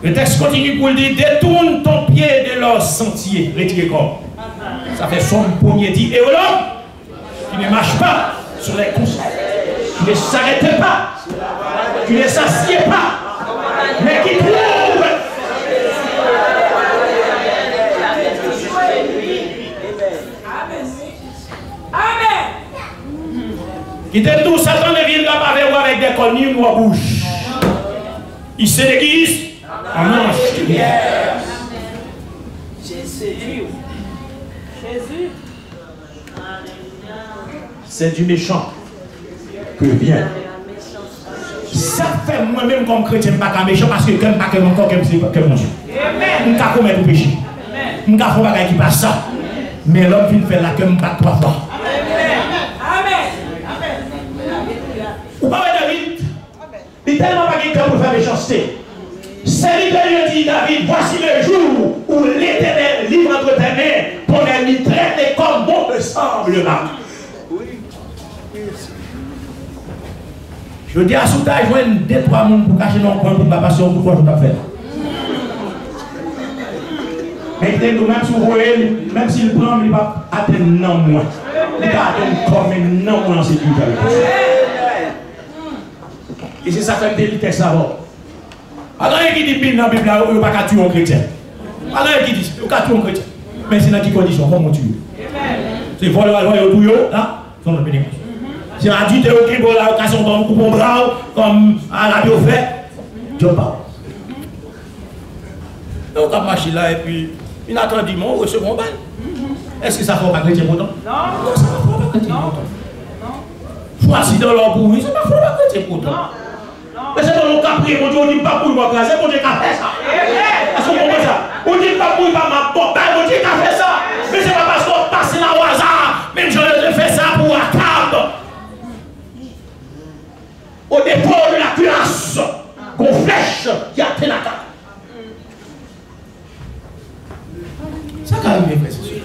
Le texte continue pour le dire, détourne ton pied de leur sentier, retire corps. Ça fait son premier dit, et l'homme qui ne marche pas sur les conseils, qui ne s'arrête pas, qui ne s'assied pas, mais qui trouve. Amen. Qui te tout Satan ne viendra pas vers vous avec des cornilles ou à bouche. Il se déguise. Jésus. C'est du méchant que vient. Ça fait moi-même comme chrétien, je ne suis pas méchant parce que je ne suis pas encore comme mon Dieu. Je ne suis pas commettre le péché. Je ne suis pas faire des choses qui passent ça. Mais l'homme vient faire la queue, je ne pas 3 fois. Ou pas David, il n'est tellement pas quelqu'un pour faire méchanceté. Serviteur lui dit David, voici le jour où l'Éternel livre entre tes mains ton ennemi traite comme bon te semble là. Je dis à Souta, je vois 2-3 personnes pour cacher dans le coin pour ma passion, pourquoi je dois faire. Mais même si vous voyez, même s'il prend, il va atteindre non moins. Il va atteindre comme un non moins en sécurité. Et c'est ça que fait déliter ça. Alors, il dit que dans la Bible, il n'y a pas tuer un chrétien. Alors, il dit qu'il n'y a pas tuer un chrétien. Mais c'est dans quelle condition? Comment tuer? C'est voler au douillot, là, c'est dans le bénéfice. C'est un adulte qui est là, qui sont dans le bras, comme à la bio fait. Dieu parle. Donc, on a marché là et puis, il attend du monde, on reçoit un bain. Est-ce que ça ne fait pas chrétien pourtant? Non. Ça ne fait pas chrétien pourtant. Choisis dans leur bourri, ça ne fait pas chrétien pourtant. Mais c'est dans le cas prié, mon Dieu, on dit pas pour moi, c'est mon Dieu qui a fait ça. Est-ce qu'on comprend ça? On dit pas pour moi, ma porte, mon Dieu qui a fait ça. Mais c'est pas parce qu'on passe dans le hasard, même je fais ça pour Akab. Au départ de la classe, qu'on flèche, il y a Ténaka. Ça qui arrive, frère, c'est sûr.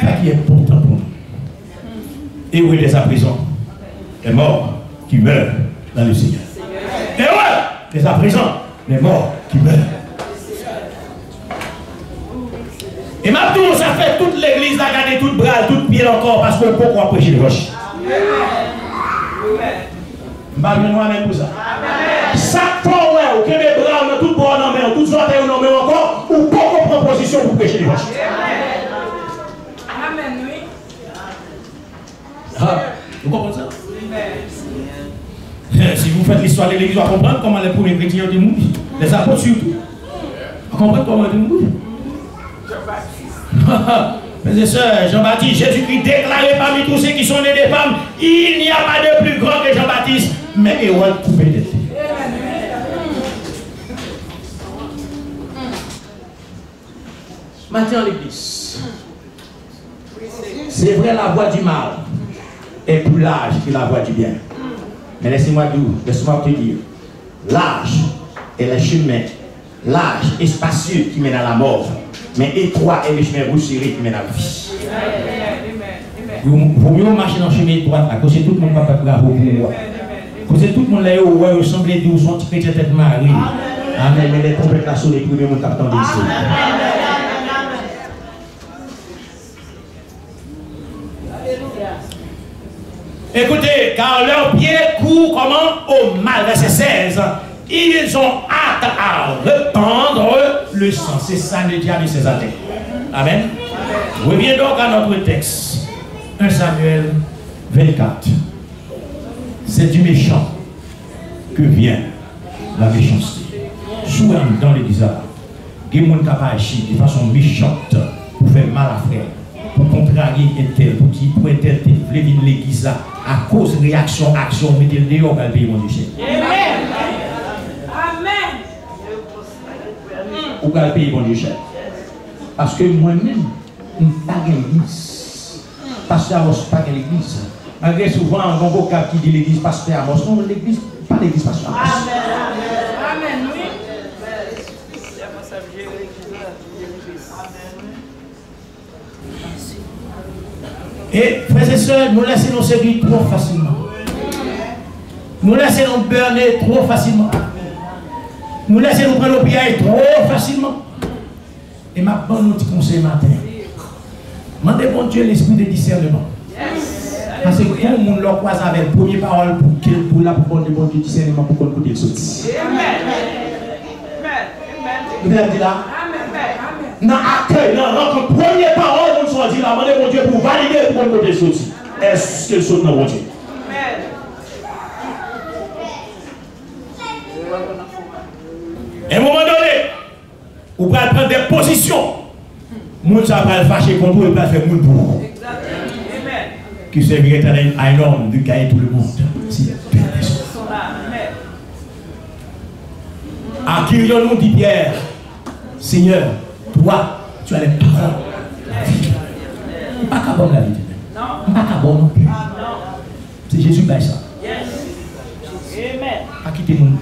Ça qui est important pour nous. Et où il est à prison? Les morts qui meurent dans le Seigneur. Et ouais, les à présent, les morts qui meurent. Et maintenant, ça fait toute l'église à garder tout bras, tout pied encore, parce qu'on peut pas prêcher le roche. Je ne vais pas pour ça. Ça fait ouais, ok, mes bras, dans tout bon en mer, tout sorte en mer encore, ou pas prendre position pour prêcher l'évangile. Amen, oui. Ah, vous comprenez ça? Si vous faites l'histoire de l'église, vous allez comprendre comment les premiers chrétiens ont été mouillés. Les apôtres surtout. Vous comprenez comment ils ont été mouillés? Mes et sœurs, Jean-Baptiste, Jésus-Christ déclaré parmi tous ceux qui sont nés des femmes, il n'y a pas de plus grand que Jean-Baptiste, mais Hérode coupé de tête. Maintenant l'église. C'est vrai, la voie du mal est plus large que la voie du bien. Mais laissez-moi te dire, large est le chemin, large et spacieux qui mène à la mort, mais étroit est le chemin resserré qui mène à la vie. Vous mieux marcher dans le chemin étroit, à cause de tout le monde va pas bravo pour moi. À cause de tout le monde là, vous ressemblez tous, sont petits chrétiens tête Marie. Amen, mais les trompettes là sont les premiers qui attendent ici. Écoutez, car leurs pieds courent comment? Au mal, verset 16. Ils ont hâte à répandre le sang. C'est ça le diable de ses attaques. Amen. Reviens donc à notre texte. 1 Samuel 24. C'est du méchant que vient la méchanceté. Souvent dans l'église, il y a des gens qui agissent de façon méchante pour faire mal à frère, pour contrarier un tel, pour qui pour un tel venir l'église à cause de réaction, action, mettez le dehors dans le pays, mon Dieu. Amen. Amen. Ou dans le pays, mon Dieu. Parce que moi-même, je ne suis pas à l'église. Pasteur Amos, pas à l'église. Malgré souvent, un bon vocable qui dit l'église, pasteur Amos. Non, l'église, pas l'église, pasteur Amos. Amen. Amen, oui. Et frères et sœurs, nous laissons nos séduire trop facilement. Nous laissons nous burner trop facilement. Nous laissons nous prendre le pied trop facilement. Et ma bonne petit conseil matin. Demandez bon Dieu l'esprit de discernement. Parce que quand on leur croise avec la première parole pour la pour bon Dieu discernement pour qu'on puisse le sortir. Vous avez dit là? Dans l'accueil, dans la première parole, on soit dit là, demandez mon Dieu pour valider pour qu'on puisse sortir. Est-ce qu'elle saute dans mon Dieu? À un moment donné, vous pouvez prendre des positions. Moun ça va le fâcher contre vous et pas faire moun pour vous. Qui servirait à un homme de gagner tout le monde. Si à qui nous dit Pierre, Seigneur, toi, tu as les paroles. Pas qu'à bon la vie. Pas qu'à bon non plus. C'est Jésus qui a ça. Pas quitter nous.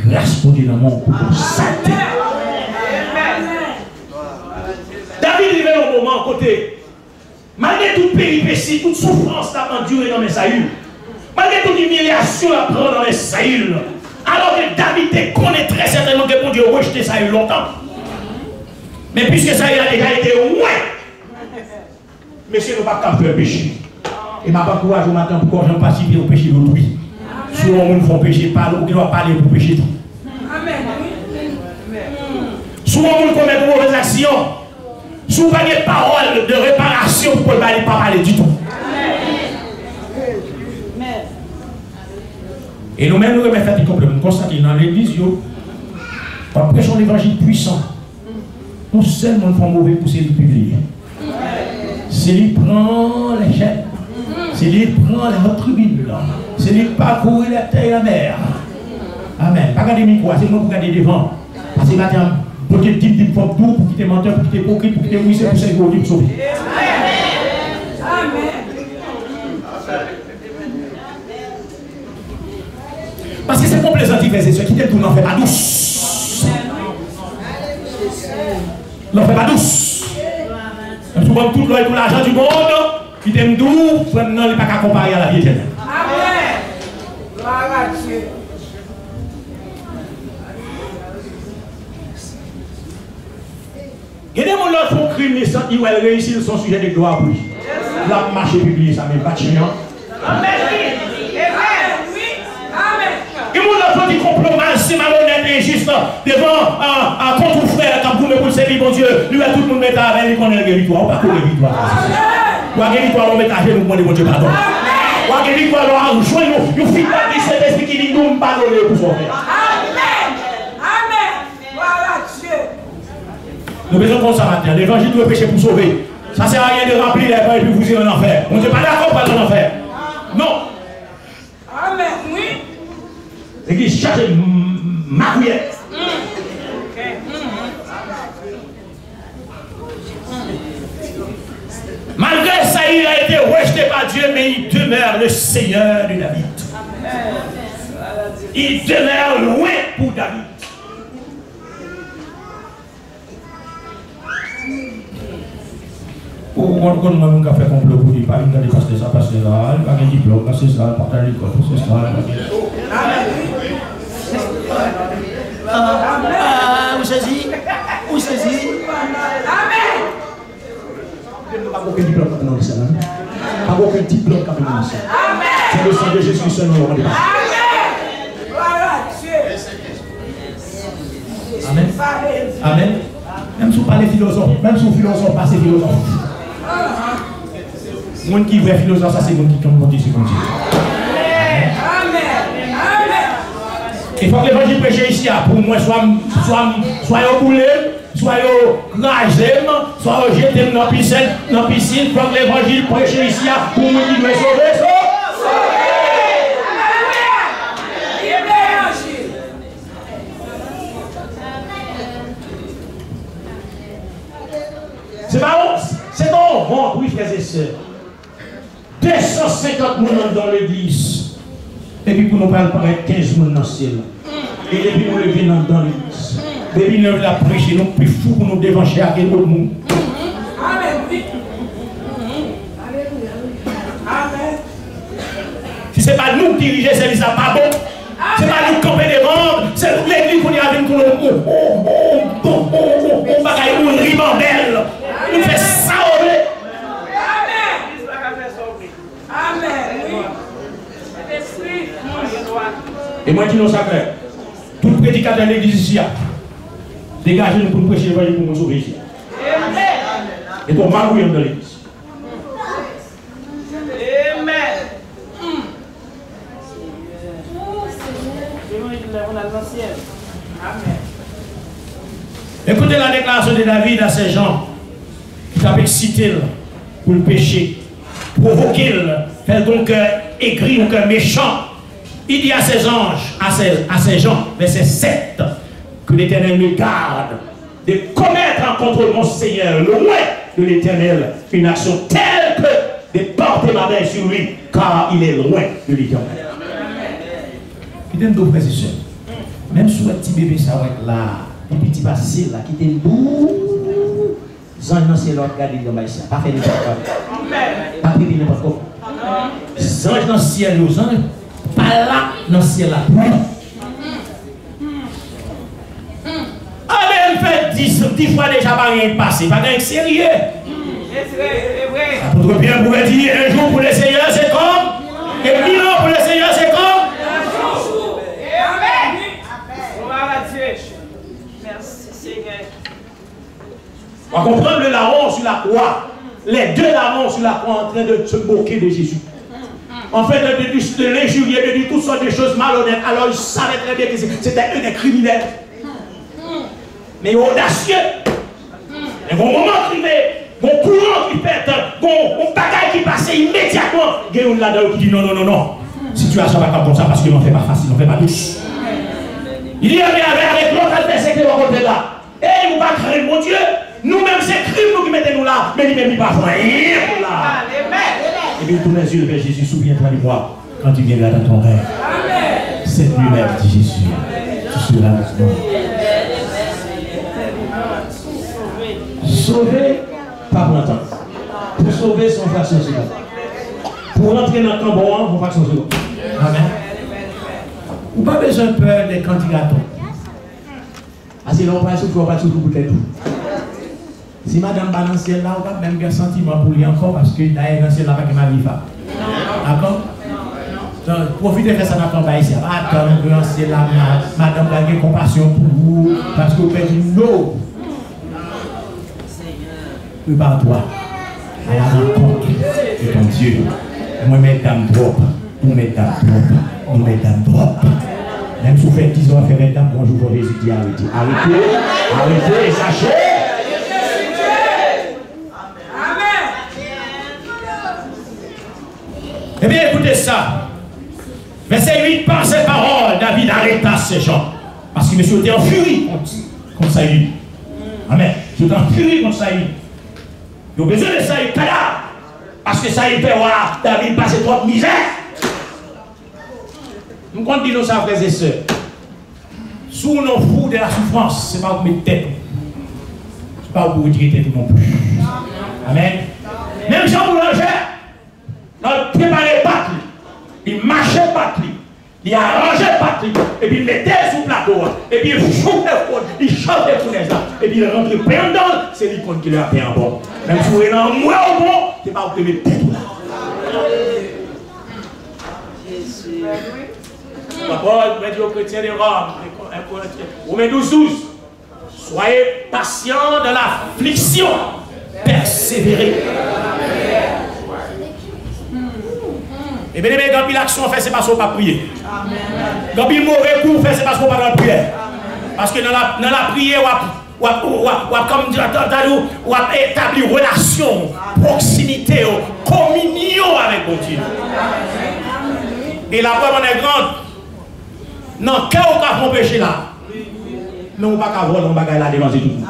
Grâce pour Dieu dans mon santé. David est au moment côté. Malgré toute péripétie, toute souffrance qu'il a endurée dans mes sailles, malgré toute humiliation qu'il a pris dans mes sailles, alors que David connaît très certainement que pour Dieu rejeter ça longtemps. Mais puisque ça a déjà été ouais, monsieur ne va pas faire péché. Et ma pas courage au matin pour qu'on participe au péché d'autrui. Souvent, on fait péché, ou qui doit parler pour pécher tout. Souvent, on commet de mauvaises actions. Souvent, il y a des paroles de réparation pour ne pas parler du tout. Et nous-mêmes, nous remettons fait du complément. Nous constatons dans l'église, on prêche l'évangile puissant. Non seulement font mauvais pour celui public. C'est lui qui prend les chaînes. C'est lui qui prend les tribunes. C'est lui qui parcourt la terre et la mer. Amen. Pas garder micro, c'est moi pour garder devant. Parce que maintenant, pour que tu te fasses tout, pour que tu te menteur, pour que tu te hypocrite, pour que tu te mouillé, pour que tu te sauver. Amen. Parce que c'est complaisant, frères et sœurs, qui t'aiment tout, n'en fait pas douce. N'en fait pas douce. Tu prends tout l'argent du monde, qui t'aime doux, non, il n'est pas qu'à comparer à la vie éternelle. Amen. Gloire à Dieu. Il y a des gens qui font crime, mais sans qu'ils réussissent son sujet de gloire pour lui. La marche publique, ça met pas de chien. Amen. Il y a des gens qui complot mal, c'est malhonnête et injuste. Christ, devant ton tout frère, quand vous me pour servir, bon Dieu, lui à tout le monde mettre avec lui qu'on ait la victoire. On va pas la victoire. Ou à la victoire, on met à genoux pour demander bon Dieu pardon. Ou à la victoire, on rejoint nous feedback de cet esprit qui dit nous pardonner pour son frère. Amen. Amen. Voilà Dieu. Nous besoin comme ça matin. L'évangile doit prêcher pour sauver. Ça ne sert à rien de remplir les pains et puis vous irez en enfer. On n'est pas d'accord pour aller en enfer. Non. Amen. Oui. L'église cherche ma cuillère. Malgré ça, il a été rejeté par Dieu, mais il demeure le Seigneur de David. Il demeure loin pour David. Pourquoi on a fait complot pour dire pas une de passer ça, passer là, pas un diplôme, passer ça, partager l'école, passer ça. Vous saisissez? Vous saisissez? Amen. Pas aucun diplôme comme nous, pas aucun diplôme comme nous. Amen. C'est le sang de Jésus seulement. Amen. Voilà Dieu. Amen. Amen. Même si vous parlez philosophe, même si vous philosophe, pas c'est philosophe. Moun qui veut philosophe, ça c'est moun qui tombe contre Dieu. Amen. Amen. Il faut que l'évangile prêche ici, pour moi, soit au boulet, soit au ragé, soit au jeté dans la piscine, il faut que l'évangile prêche ici, pour moi qui doit sauver. C'est marrant, c'est bon, oui, frères et sœurs. 250 personnes dans l'église. Et puis pour nous parler, 15 personnes dans le ciel. Et depuis nous revenons dans l'église. Depuis nous la prêcher, nous plus fous pour nous dévancher à quel autre monde. Amen. Amen. Si ce n'est pas nous qui dirigeons, c'est ça pas bon. Ce n'est pas nous qui camper des membres, c'est l'église qui est avec nous. On va gagner une ribambelle. On fait ça au blé. Amen. Et moi, qui nous savons, tout prédicateur de l'église ici, dégagez-nous pour nous prêcher l'évangile pour nous sauver ici. Et pour m'avouer dans l'église. Amen. Écoutez la déclaration de David à ces gens qui t'avaient excité pour le péché, provoquer, faire ton cœur aigri ou cœur méchant. Il dit à ses anges, à ces gens, verset 7, que l'Éternel me garde de commettre contre mon Seigneur, loin de l'Éternel, une action telle que de porter ma main sur lui, car il est loin de l'Éternel. Qui t'aime deux frères et sœurs, même si un petit bébé ça va être là, un petit passé là, qui t'aime doux, Zange non c'est l'autre garde dans ma pas faire n'importe quoi. Pas pipi n'importe quoi. Zange dans le ciel, aux anges, pas là dans le ciel là. Allez, fait 10 fois déjà pas rien passé, pas rien sérieux. C'est vrai. Pour bien vous dire, un jour pour le Seigneur c'est comme, et 1000 ans pour le Seigneur c'est comme. Amen. Gloire à Dieu. Merci Seigneur. On va comprendre le larron sur la croix. Les deux larrons sur la croix en train de se moquer de Jésus. En fait, de l'injurier, de dire toutes sortes de choses malhonnêtes. Alors, ils savaient très bien que c'était eux des criminels. Mais audacieux. Et au moment qui fait, mon courant qui pète, mon bagaille qui passe immédiatement, il y a une là-dedans qui dit non. Situation va comme ça parce qu'il n'en fait pas facile, il n'en fait pas douce. Il dit avec l'autre adversaire qui va côté là. Et vous ne pas craindre mon Dieu. Nous-mêmes, c'est crime nous qui mettons nous là. Mais lui-même, il ne va pas rien pour là. Et puis, tourne les yeux vers Jésus, souviens-toi de moi quand tu viendras dans ton rêve. C'est lui-même, dit Jésus. Tu seras avec moi. Sauver, pas pour longtemps. Pour sauver son fraction seconde. Pour rentrer dans le cambouan, pour fraction seconde. Amen. Vous n'avez pas besoin de peur des candidatons. Parce que l'on va souffrir, on va souffrir pour tête. Si madame va dans le ciel là, on va même un sentiment pour lui encore parce que d'ailleurs dans le ciel là, pas que ma vie va. D'accord? Donc, profitez de faire ça dans ton bail ici. Attends, c'est la madame a une compassion pour vous. Parce que vous faites une non. Prépare-toi à la rencontre de ton Dieu. Moi, mesdames, drop. Pour mesdames, drop. Pour mesdames, drop. Même si vous faites 10 ans, fait mesdames, bonjour, pour Jésus dit arrêtez. Arrêtez, arrêtez, sachez. Eh bien, écoutez ça. Verset 8, par ces paroles, David arrêta ces gens. Parce que monsieur était en furie contre Saül. Amen. Il était en furie contre Saül. Il a besoin de Saül, parce que Saül fait voir David passer trop de misère. Nous continuons ça, frères et sœurs. Sous nos fous de la souffrance, ce n'est pas pour mettre tête. Ce n'est pas pour retirer tête non plus. Amen. Même Jean Boulanger, il a préparé le battre, il marchait battre, il a arrangé le battre, et puis il mettait sous le plateau, et puis il chauffait le fond, il chantait pour les gens, et puis il rentrait pendant, c'est lui qui lui a fait un bon. Même si vous êtes en moi au bon, ce n'est pas pour mettre tête là. Paul dit aux chrétiens de Rome, Romains 12, soyez patients dans l'affliction, persévérez. Et bien, quand il action fait, c'est parce qu'on ne peut pas prier. Quand il mauvais coup fait, c'est parce qu'on ne peut pas prier. Parce que dans la prière, comme dit, on va établir relation, proximité, communion avec mon Dieu. Et la preuve en est grande. Non, quand on a fait péché là, mais on ne peut pas voler, on ne peut pas dévancer tout.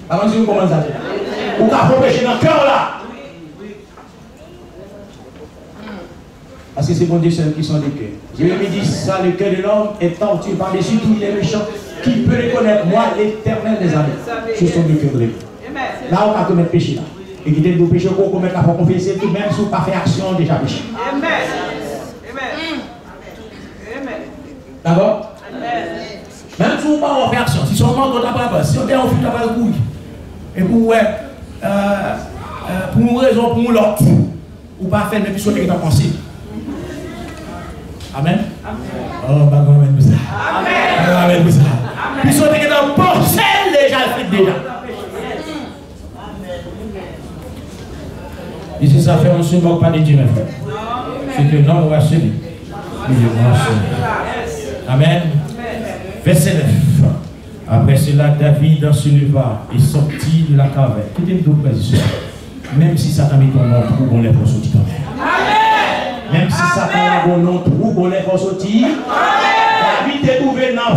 Avant de comment ça on a fait péché dans le cœur là. Parce que c'est bon Dieu seul qui sont des cœurs. Jérémie dit ça, le cœur de l'homme est torturé par-dessus tous les méchants. Qui peut reconnaître moi, l'éternel des armées? Je suis le cœur de l'homme. Là, on va commettre péché là. Et qui dit que péché qu'on commet là, pour confesser tout même si on n'a pas fait action déjà péché. Amen. D'accord? Même si on n'a pas fait action, si on manque de ta si on est en fuite, on n'a pas de couille. Et pour une raison, pour l'autre, ou pas faire même chose que tu as pensé. Amen. Oh, bah, amen pour ça. Amen pour ça. Puis si on est dans pensé déjà, le fait déjà. Et si ça fait, on ne se moque pas de Dieu, mes frères. C'est que non, on va se dire. Amen. Verset 9. Après cela, David se leva et sortit de la caverne. Écoutez-moi, frères et sœurs. Même si Satan met ton nom, trouve on les va sortir quand même. Même si Satan a ton nom, trouve on les va sortir. David est trouvé dans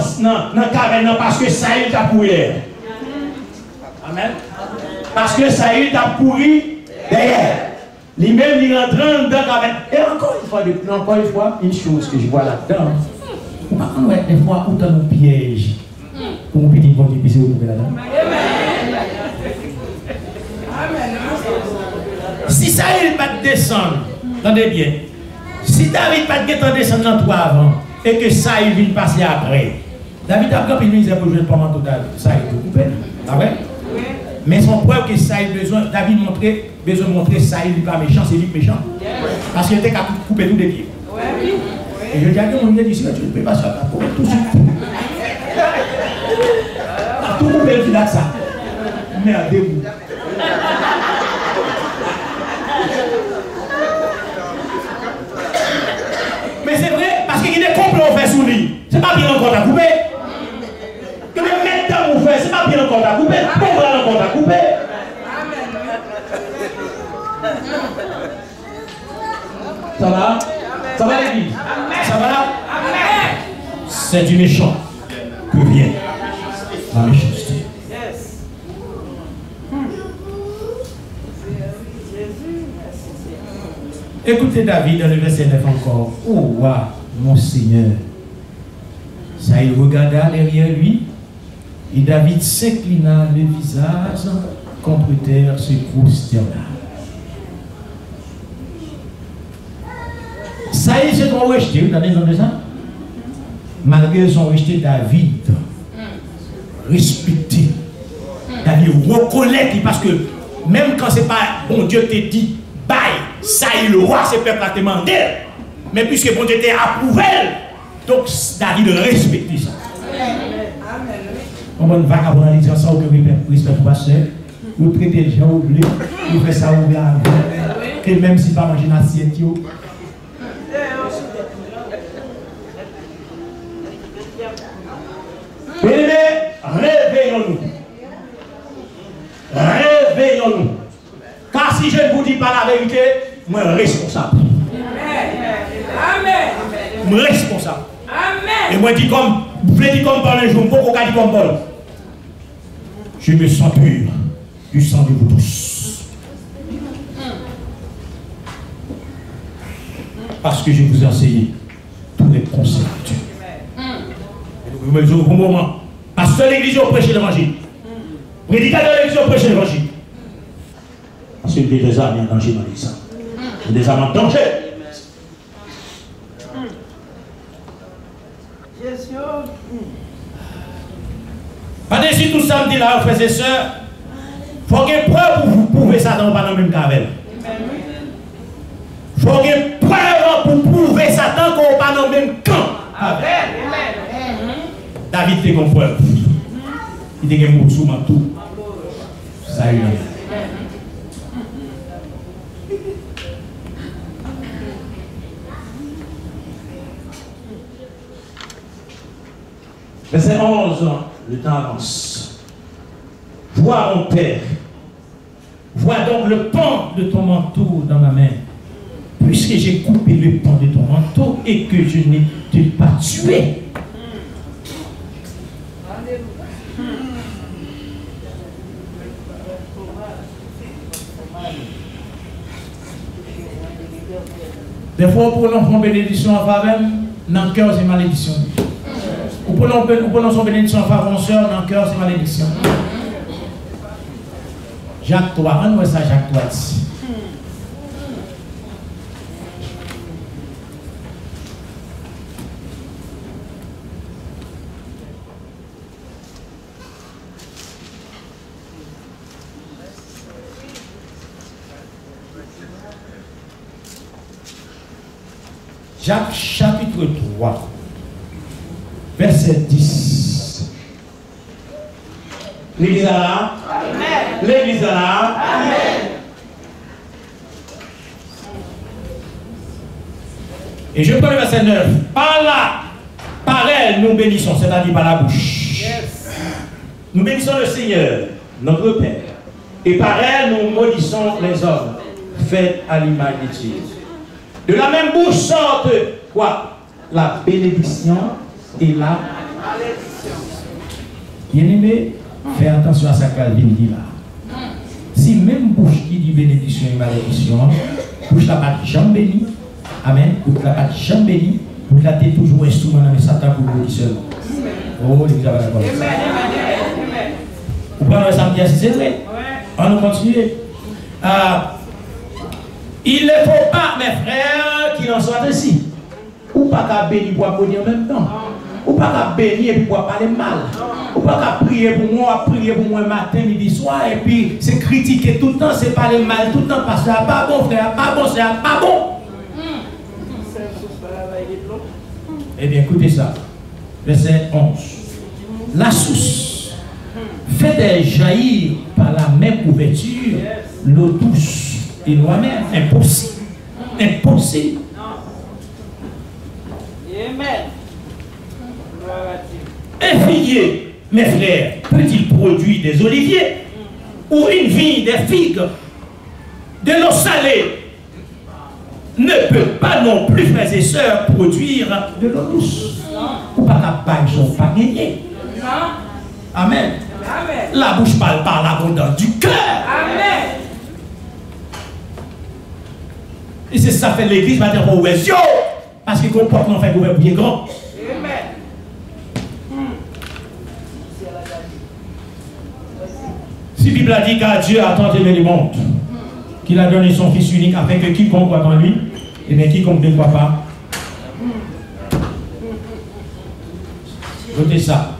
la caverne parce que Saül t'a pourri. Amen. Parce que Saül t'a pourri derrière. Lui-même, il rentre dans la caverne. Et encore une fois, une chose que je vois là-dedans. On va connaître des fois où tu as un piège. Pour un petit bon qui puisse se retrouver là-dedans. Si Saül va descendre, attendez bien. Si David va descendre dans toi avant, et que Saül vient passer après, David a pris une misère pour jouer le moment total. Saül est coupé. Ah ouais? Mais son preuve que Saül besoin, David besoin de montrer Saül n'est pas méchant, c'est lui méchant. Parce qu'il était capable de couper tous les pieds. Et je dis à mon dit, si tu ne peux pas ça, tout de suite. Tout le monde est là ça. Mais à debout. Mais c'est vrai, parce qu'il y a des complots faits sous lui. C'est pas bien encore à couper. Que les metteurs vous faites, c'est pas bien encore à couper. Pourquoi encore à couper? Ça va? Ça va l'église? Ça va? C'est du méchant que vient la méchanceté. Écoutez David dans le verset 9 encore. Oh, wow, mon Seigneur. Ça, il regarda derrière lui. Et David s'inclina le visage contre terre, se prosterna. Ça, ils se sont rejetés, vous entendez ça? Malgré ils ont rejeté David, respecté. David reconnaît parce que même quand c'est pas bon Dieu te dit, bye, ça y est le roi, c'est peuple a demandé. Mais puisque bon Dieu était approuvé, donc David respecte ça. On va vagabond dans l'église, ça aucun respect pour pasteur. Vous traitez les gens, vous faites ça ouvert à vous. Et même si pas manger une assiette, bien-aimés, réveillons-nous. Réveillons-nous. Car si je ne vous dis pas la vérité, moi responsable. Amen. Moi responsable. Amen. Et moi dis comme, vous voulez dire comme Paul un jour, pourquoi dit comme Paul? Je me sens pur du sang de vous tous. Parce que je vous ai enseigné tous les conseils de Dieu. Vous me dites au bon moment. Pasteur de l'église, vous prêchez l'évangile. Prédicateur de l'église, vous prêchez l'évangile. Parce qu'il y a des armes en danger dans l'église. Il y a des armes en danger. Pas de tout samedi là, frères et sœurs. Il faut qu'il y ait preuve pour vous prouver ça dans le même cavel. Il faut qu'il y ait preuve pour prouver Satan qu'on n'est pas dans le même camp. David était comme preuve. Il était comme sous tout. Ça y est. Verset 11, le temps avance. Vois mon père. Vois donc le pan de ton manteau dans ma main. Puisque j'ai coupé le pan de ton manteau et que je n'ai pas tué. Des fois, pour l'enfant bénédiction en faveur, dans le cœur, c'est malédiction. Ou pour l'enfant bénédiction en faveur, dans le cœur, c'est malédiction. Jacques 3, on voit ça, Jacques 3 ici. Jacques chapitre 3, verset 10. L'église là. L'église là. Et je prends le verset 9. Par là, par elle, nous bénissons, c'est-à-dire par la bouche. Nous bénissons le Seigneur, notre Père. Et par elle, nous maudissons les hommes, faits à l'image de Dieu. De la même bouche sortent quoi? La bénédiction et la malédiction. Bien-aimé, fais attention à ça qu'Alvin dit là. Si même bouche qui dit bénédiction et malédiction, bouche la pas jamais bénie, amen, bouche la pas jamais bénie, bouche la t'es toujours instrument dans le Satan pour vous seulement. Oh, l'église va d'accord. Vous prenez le samedi, c'est vrai? On va continuer. Il ne faut pas, mes frères, qu'il en soit ainsi. Ou pas qu'à bénir pour abonner en même temps. Ou pas qu'à bénir et puis pour parler mal. Ou pas qu'à prier pour moi matin, midi, soir, et puis c'est critiquer tout le temps, c'est parler mal tout le temps, parce que c'est pas bon, frère, pas bon, c'est pas bon. Eh bien, écoutez ça. Verset 11. La source fait jaillir par la même ouverture l'eau douce. Et l'eau amère. Impossible. Impossible. Un figuier, mes frères, peut-il produire des oliviers ou une vigne des figues? De l'eau salée ne peut pas non plus, frères et sœurs, produire de l'eau douce. Ou pas capable, ils ne sont pas gagnés. Amen. La bouche parle par l'abondance du cœur. Amen. Et c'est ça fait l'église, va dire, oh, parce que le comportement fait gouvernement bien grand. Si la Bible a dit qu'à Dieu a tant aimé le monde, qu'il a donné son Fils unique afin que quiconque croit en lui, et bien quiconque ne croit pas. Notez ça.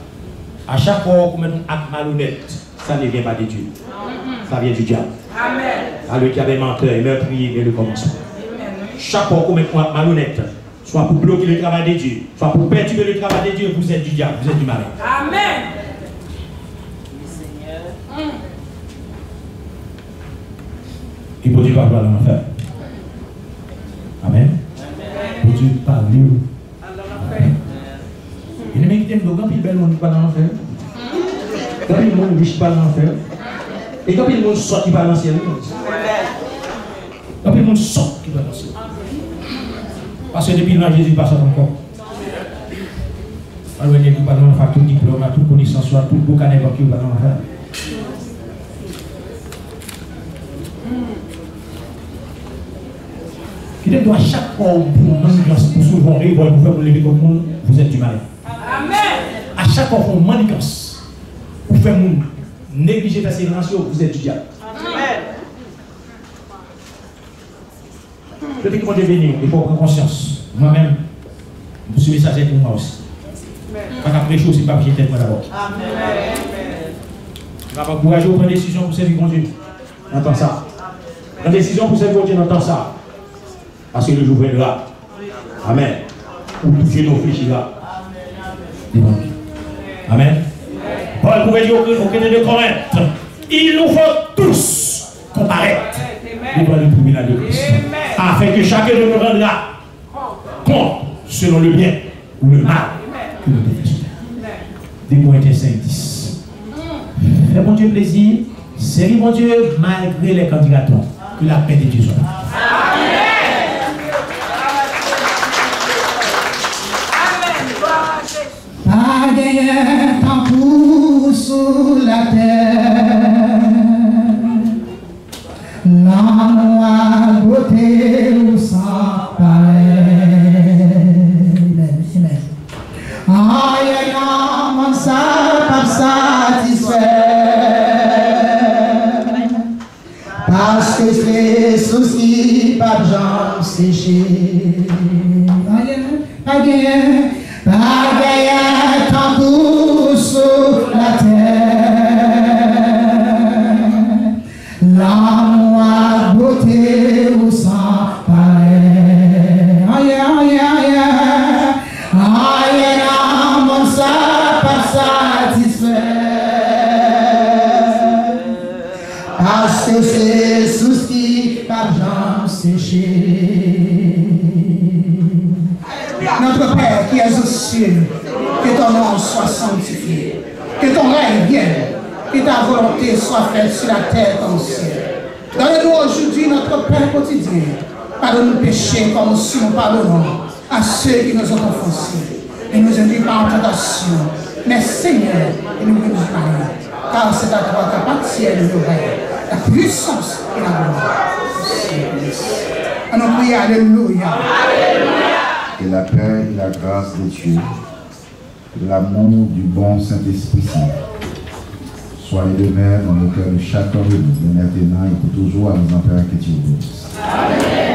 À chaque fois qu'on met un acte malhonnête, ça ne vient pas de Dieu. Ça vient du diable. Amen. à le diable menteur et meurtrier et le commencement. Chaque fois qu'on met malhonnête, soit pour bloquer le travail de Dieu, soit pour perturber le travail de Dieu, vous êtes du diable, vous êtes du malin. Amen. Et pour Dieu pas parler en enfer. Amen. Pour Dieu parler. Il y a des gens qui aiment quand il bel monde parle en enfer. Quand il monde riche parle en enfer. Et quand il monde sort qui parle en ciel. Quand il monde sort qui parle en ciel. Parce que depuis là, Jésus passe encore. Alors il dit pas dans le tout diplôme, toute connaissance, soit tout boucan évoqué dans l'enfer. Qui doit chaque fois pour souvent révolte, pour lever comme monde, vous êtes du mal. Amen. À chaque fois qu'on manigance, pour faire monde négliger ta ségrégation, vous êtes du diable. Amen. Je dis que quand je vais venir, il faut prendre conscience. Moi-même, je suis messager pour moi aussi. Pas qu'après chose, c'est pas que j'étais moi d'abord. Amen. Je vais encourager à prendre une décision pour servir mon Dieu. Entends ça. Une décision pour servir mon Dieu, entends ça. Parce que le jour viendra. Amen. Pour toucher nos fléchira. Amen. Paul pouvait dire au chrétien de Corinthe, il nous faut tous comparaître devant le tribunal de Christ. Afin que chacun de nous rendra compte selon le bien ou le mal que nous devons faire. Des Corinthiens 5:10. Fais mon Dieu plaisir, servir mon Dieu malgré les candidatures. Que la paix de Dieu soit là. Pas gagné tant pour sous la terre. L'amour à beauté ou sans pareil. Aïe, non, ça pas satisfait. Parce que c'est soucis, pas de gens séchés. Pas gagné. Pagaya tant sur la terre, l'amour beauté ou sans pareil. Aïe, aïe, aïe, aïe, l'amour ça pas satisfait. Parce que c'est souci par gens séchés. Notre Père qui es aux cieux, que ton nom soit sanctifié, que ton règne vienne, que ta volonté soit faite sur la terre comme au ciel. Donne-nous aujourd'hui notre Père quotidien. Pardonne nos péchés comme aussi nous pardonnons à ceux qui nous ont offensés. Et nous induis pas en tentation, mais Seigneur, et nous nous mal. Car c'est à toi qu'appartient le règne, la puissance et la gloire. On nous prie, alléluia. Que la paix et la grâce de Dieu, l'amour du bon Saint-Esprit Saint, soient les demeures dans le cœur de chacun de nous, maintenant et pour toujours, à nous en faire que Dieu vous. Amen.